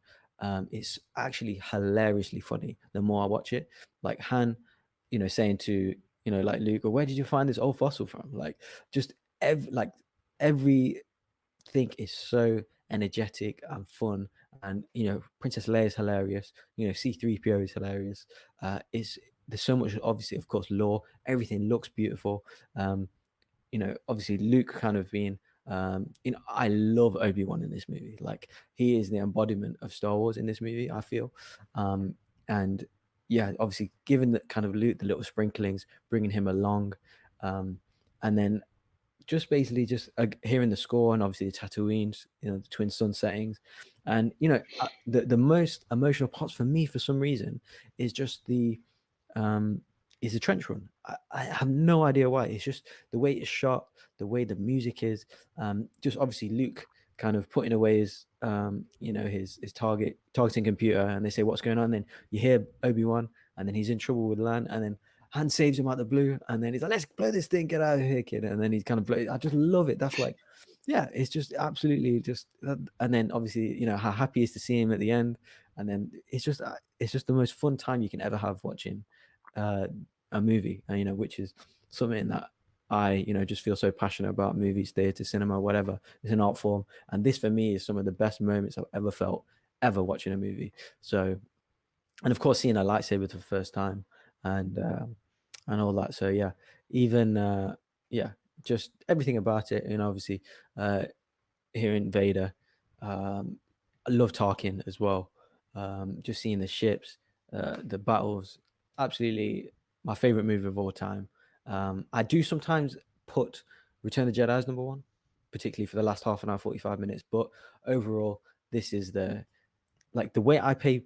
S2: It's actually hilariously funny the more I watch it. Like Han, saying to like Luke, where did you find this old fossil from? Like just everything is so energetic and fun, and Princess Leia is hilarious, C3PO is hilarious. There's so much, obviously, of course, lore. Everything looks beautiful. Obviously Luke kind of being I love Obi-Wan in this movie. Like, he is the embodiment of Star Wars in this movie, I feel. And yeah, obviously given that kind of Luke, the little sprinklings, bringing him along, and then just basically just hearing the score, and obviously the Tatooines, the twin sun settings, and the most emotional parts for me, for some reason, is just the trench run. I have no idea why. It's just the way it's shot, the way the music is, just obviously Luke kind of putting away his his targeting computer, and they say, what's going on? And then you hear Obi-Wan, and then he's in trouble with Lan, and then Han saves him out the blue, and then he's like, let's blow this thing, get out of here, kid. And then he's kind of I just love it. That's like, yeah, it's just absolutely just. And then obviously, how happy he is to see him at the end, and then it's just the most fun time you can ever have watching a movie, which is something that I just feel so passionate about. Movies, theater, cinema, whatever. It's an art form, and this for me is some of the best moments I've ever felt watching a movie. So, and of course, seeing a lightsaber for the first time, and all that. So yeah, even just everything about it. Obviously hearing Vader, I love Tarkin as well. Just seeing the ships, the battles, absolutely my favorite movie of all time. I do sometimes put Return of the Jedi as number 1, particularly for the last half an hour, 45 minutes. But overall, this is the way I pay.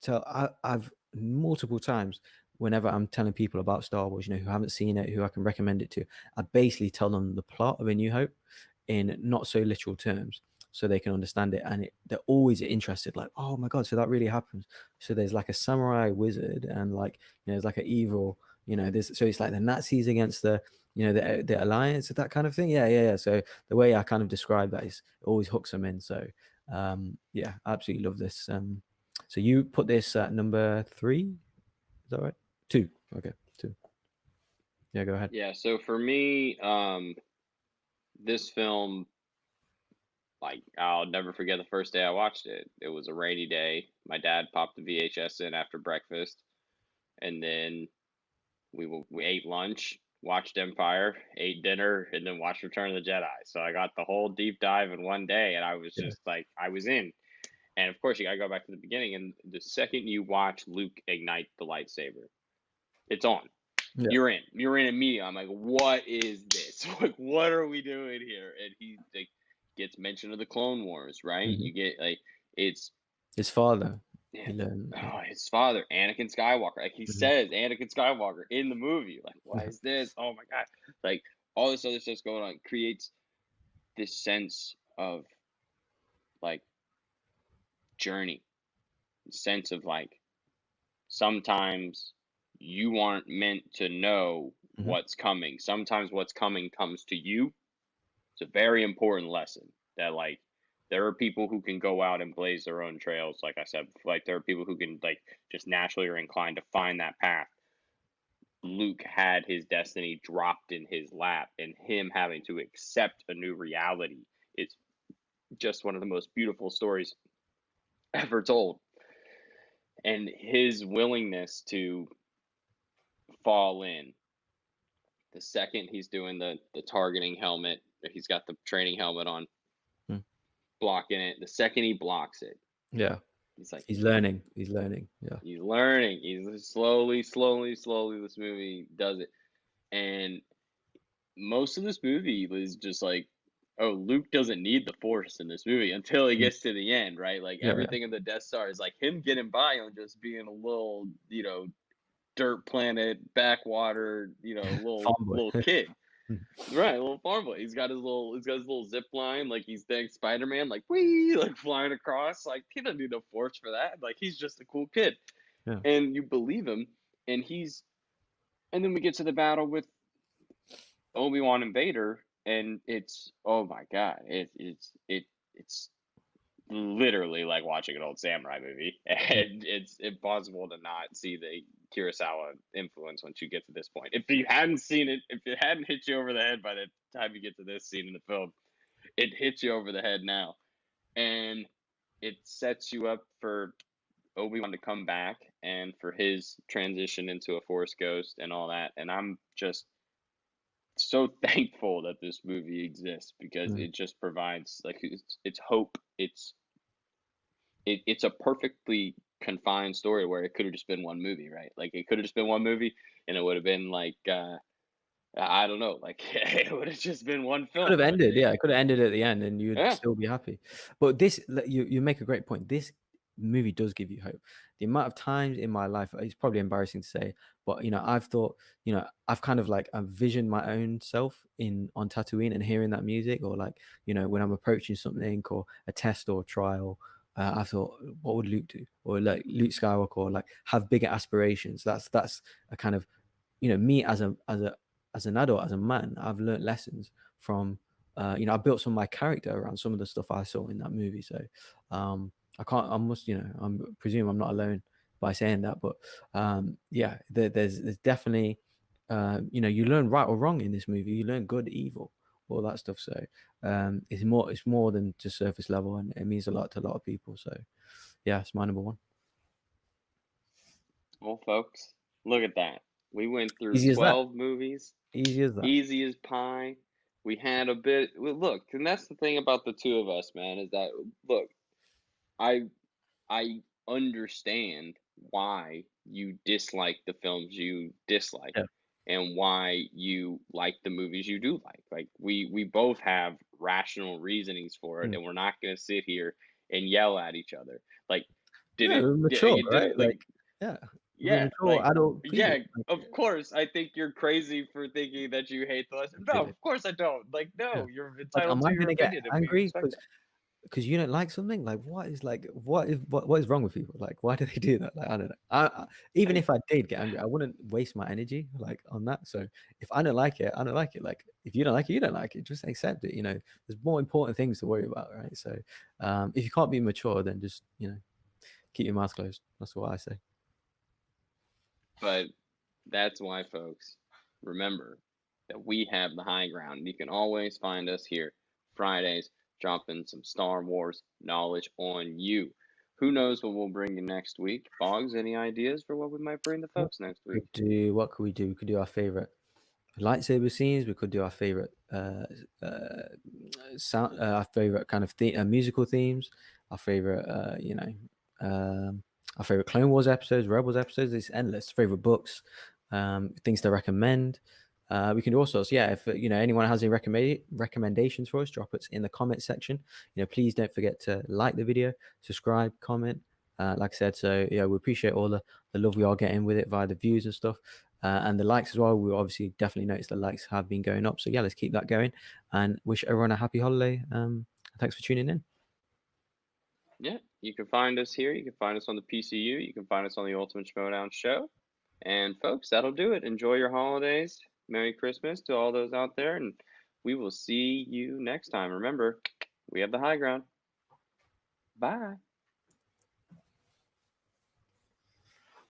S2: So I've multiple times, whenever I'm telling people about Star Wars, who haven't seen it, who I can recommend it to, I basically tell them the plot of A New Hope in not so literal terms, so they can understand it. And they're always interested, like, oh my God, so that really happens. So there's like a samurai wizard, and there's like an evil, so it's like the Nazis against the, the alliance, that kind of thing. Yeah. So the way I kind of describe that is, it always hooks them in. So yeah, I absolutely love this. So you put this at number 3, is that right? 2. Okay, 2. Yeah, go ahead.
S1: Yeah, so for me, this film like, I'll never forget the first day I watched it. It was a rainy day. My dad popped the VHS in after breakfast, and then we ate lunch, watched Empire, ate dinner, and then watched Return of the Jedi. So I got the whole deep dive in one day, and I was
S2: Yeah.
S1: just like, I was in. And of course, you gotta go back to the beginning. And the second you watch Luke ignite the lightsaber, it's on.
S2: Yeah.
S1: You're in. You're in immediately. I'm like, what is this? Like, what are we doing here? And he like gets mention of the Clone Wars, right?
S2: Mhm.
S1: You get like it's
S2: His father,
S1: yeah,
S2: he learned. Yeah.
S1: his father, Anakin Skywalker. Like he
S2: Mhm.
S1: says, Anakin Skywalker in the movie. Like, what is this? Oh my god! Like all this other stuff's going on creates this sense of like journey, sense of like sometimes you aren't meant to know
S2: Mhm.
S1: what's coming. Sometimes what's coming comes to you. It's a very important lesson that like there are people who can go out and blaze their own trails. Like I said, like there are people who can like just naturally are inclined to find that path. Luke had his destiny dropped in his lap, and him having to accept a new reality is just one of the most beautiful stories ever told. And his willingness to fall in the second he's doing the targeting helmet, he's got the training helmet on,
S2: Mm.
S1: blocking it. The second he blocks it,
S2: Yeah.
S1: he's like,
S2: He's learning. He's learning. Yeah.
S1: he's learning. He's slowly. This movie does it, and most of this movie was just like, oh, Luke doesn't need the Force in this movie until he
S2: Mm.
S1: gets to the end, right? Like
S2: Yeah. Yeah.
S1: everything in the Death Star is like him getting by on just being a little, dirt planet, backwater,
S2: Farm boy.
S1: little kid.
S2: Mm.
S1: Right, a little farm boy. He's got his little zip line, like he's thanks Spider Man, like wee, like flying across. Like he doesn't need no force for that. Like he's just a cool kid,
S2: Yeah.
S1: and you believe him. And and then we get to the battle with Obi-Wan and Vader, and it's oh my god, it's literally like watching an old samurai movie,
S2: Mm.
S1: and it's impossible to not see the Kurosawa influence once you get to this point. If you hadn't seen it, if it hadn't hit you over the head by the time you get to this scene in the film, it hits you over the head now, and it sets you up for Obi-Wan to come back and for his transition into a Force ghost and all that. And I'm just so thankful that this movie exists because
S2: Mm.
S1: it just provides like it's hope. It's a perfectly confined story where it could have just been one movie, right? Like it could have just been one movie, and it would have been like I don't know, like it would have just been one
S2: It could have
S1: film. But
S2: ended, yeah, it could have ended at the end and you'd
S1: yeah,
S2: still be happy. But this like, you make a great point. This movie does give you hope. The amount of times in my life, it's probably embarrassing to say, but I've thought, I've kind of like envisioned my own self in on Tatooine and hearing that music, or like, when I'm approaching something or a test or a trial. I thought, what would Luke do? Or like Luke Skywalker, or like have bigger aspirations. That's a kind of, me as an adult, as a man, I've learned lessons from, I built some of my character around some of the stuff I saw in that movie. So, I can't, I must, I'm presume I'm not alone by saying that, but, yeah, there's definitely, you learn right or wrong in this movie. You learn good, evil, all that stuff. So, it's more than just surface level, and it means a lot to a lot of people. So, yeah, it's my number one.
S1: well, folks, look at that. We went through
S2: Easy as that.
S1: 12 movies,
S2: Easy as that.
S1: easy as pie. We had a bit. Well, look, and that's the thing about the two of us, man, is that look, I I understand why you dislike the films you dislike
S2: Yeah.
S1: and why you like the movies you do like. Like we both have rational reasonings for it,
S2: Mm.
S1: and we're not going to sit here and yell at each other. Like
S2: Yeah, we're mature,
S1: it
S2: right?
S1: didn't like
S2: Like, yeah, we're
S1: yeah,
S2: mature
S1: like
S2: adult people.
S1: yeah,
S2: Like,
S1: of course I think you're crazy for thinking that you hate the lesson. No,
S2: really.
S1: of course I don't. Like
S2: Yeah.
S1: no, you're
S2: Like,
S1: entitled
S2: am
S1: to
S2: I
S1: your
S2: gonna get
S1: opinion and we
S2: angry
S1: respect that.
S2: because you don't like something? Like, what is wrong with people? Like, why do they do that? Like, I don't know. Even if I did get angry, I wouldn't waste my energy like on that. So if I don't like it, I don't like it. Like, if you don't like it, you don't like it. Just accept it. There's more important things to worry about, right? So, if you can't be mature, then just keep your mouth closed. That's what I say.
S1: But that's why, folks, remember that we have the high ground. You can always find us here Fridays, dropping some Star Wars knowledge on you. Who knows what we'll bring you next week? Boggs, any ideas for what we might bring the folks next week?
S2: What could we do? We could do our favorite lightsaber scenes. We could do our favorite sound, our favorite kind of musical themes, our favorite, our favorite Clone Wars episodes, Rebels episodes. It's endless. Favorite books, things to recommend. We can do all sorts. Yeah, if anyone has any recommendations for us, drop it in the comment section. Please don't forget to like the video, subscribe, comment. Like I said, so yeah, we appreciate all the love we are getting with it via the views and stuff. And the likes as well. We obviously definitely noticed the likes have been going up. So yeah, let's keep that going and wish everyone a happy holiday. Thanks for tuning in.
S1: Yeah, you can find us here. You can find us on the PCU. You can find us on the Ultimate Schmodown Show. And folks, that'll do it. Enjoy your holidays. Merry Christmas to all those out there. And we will see you next time. Remember, we have the high ground. Bye.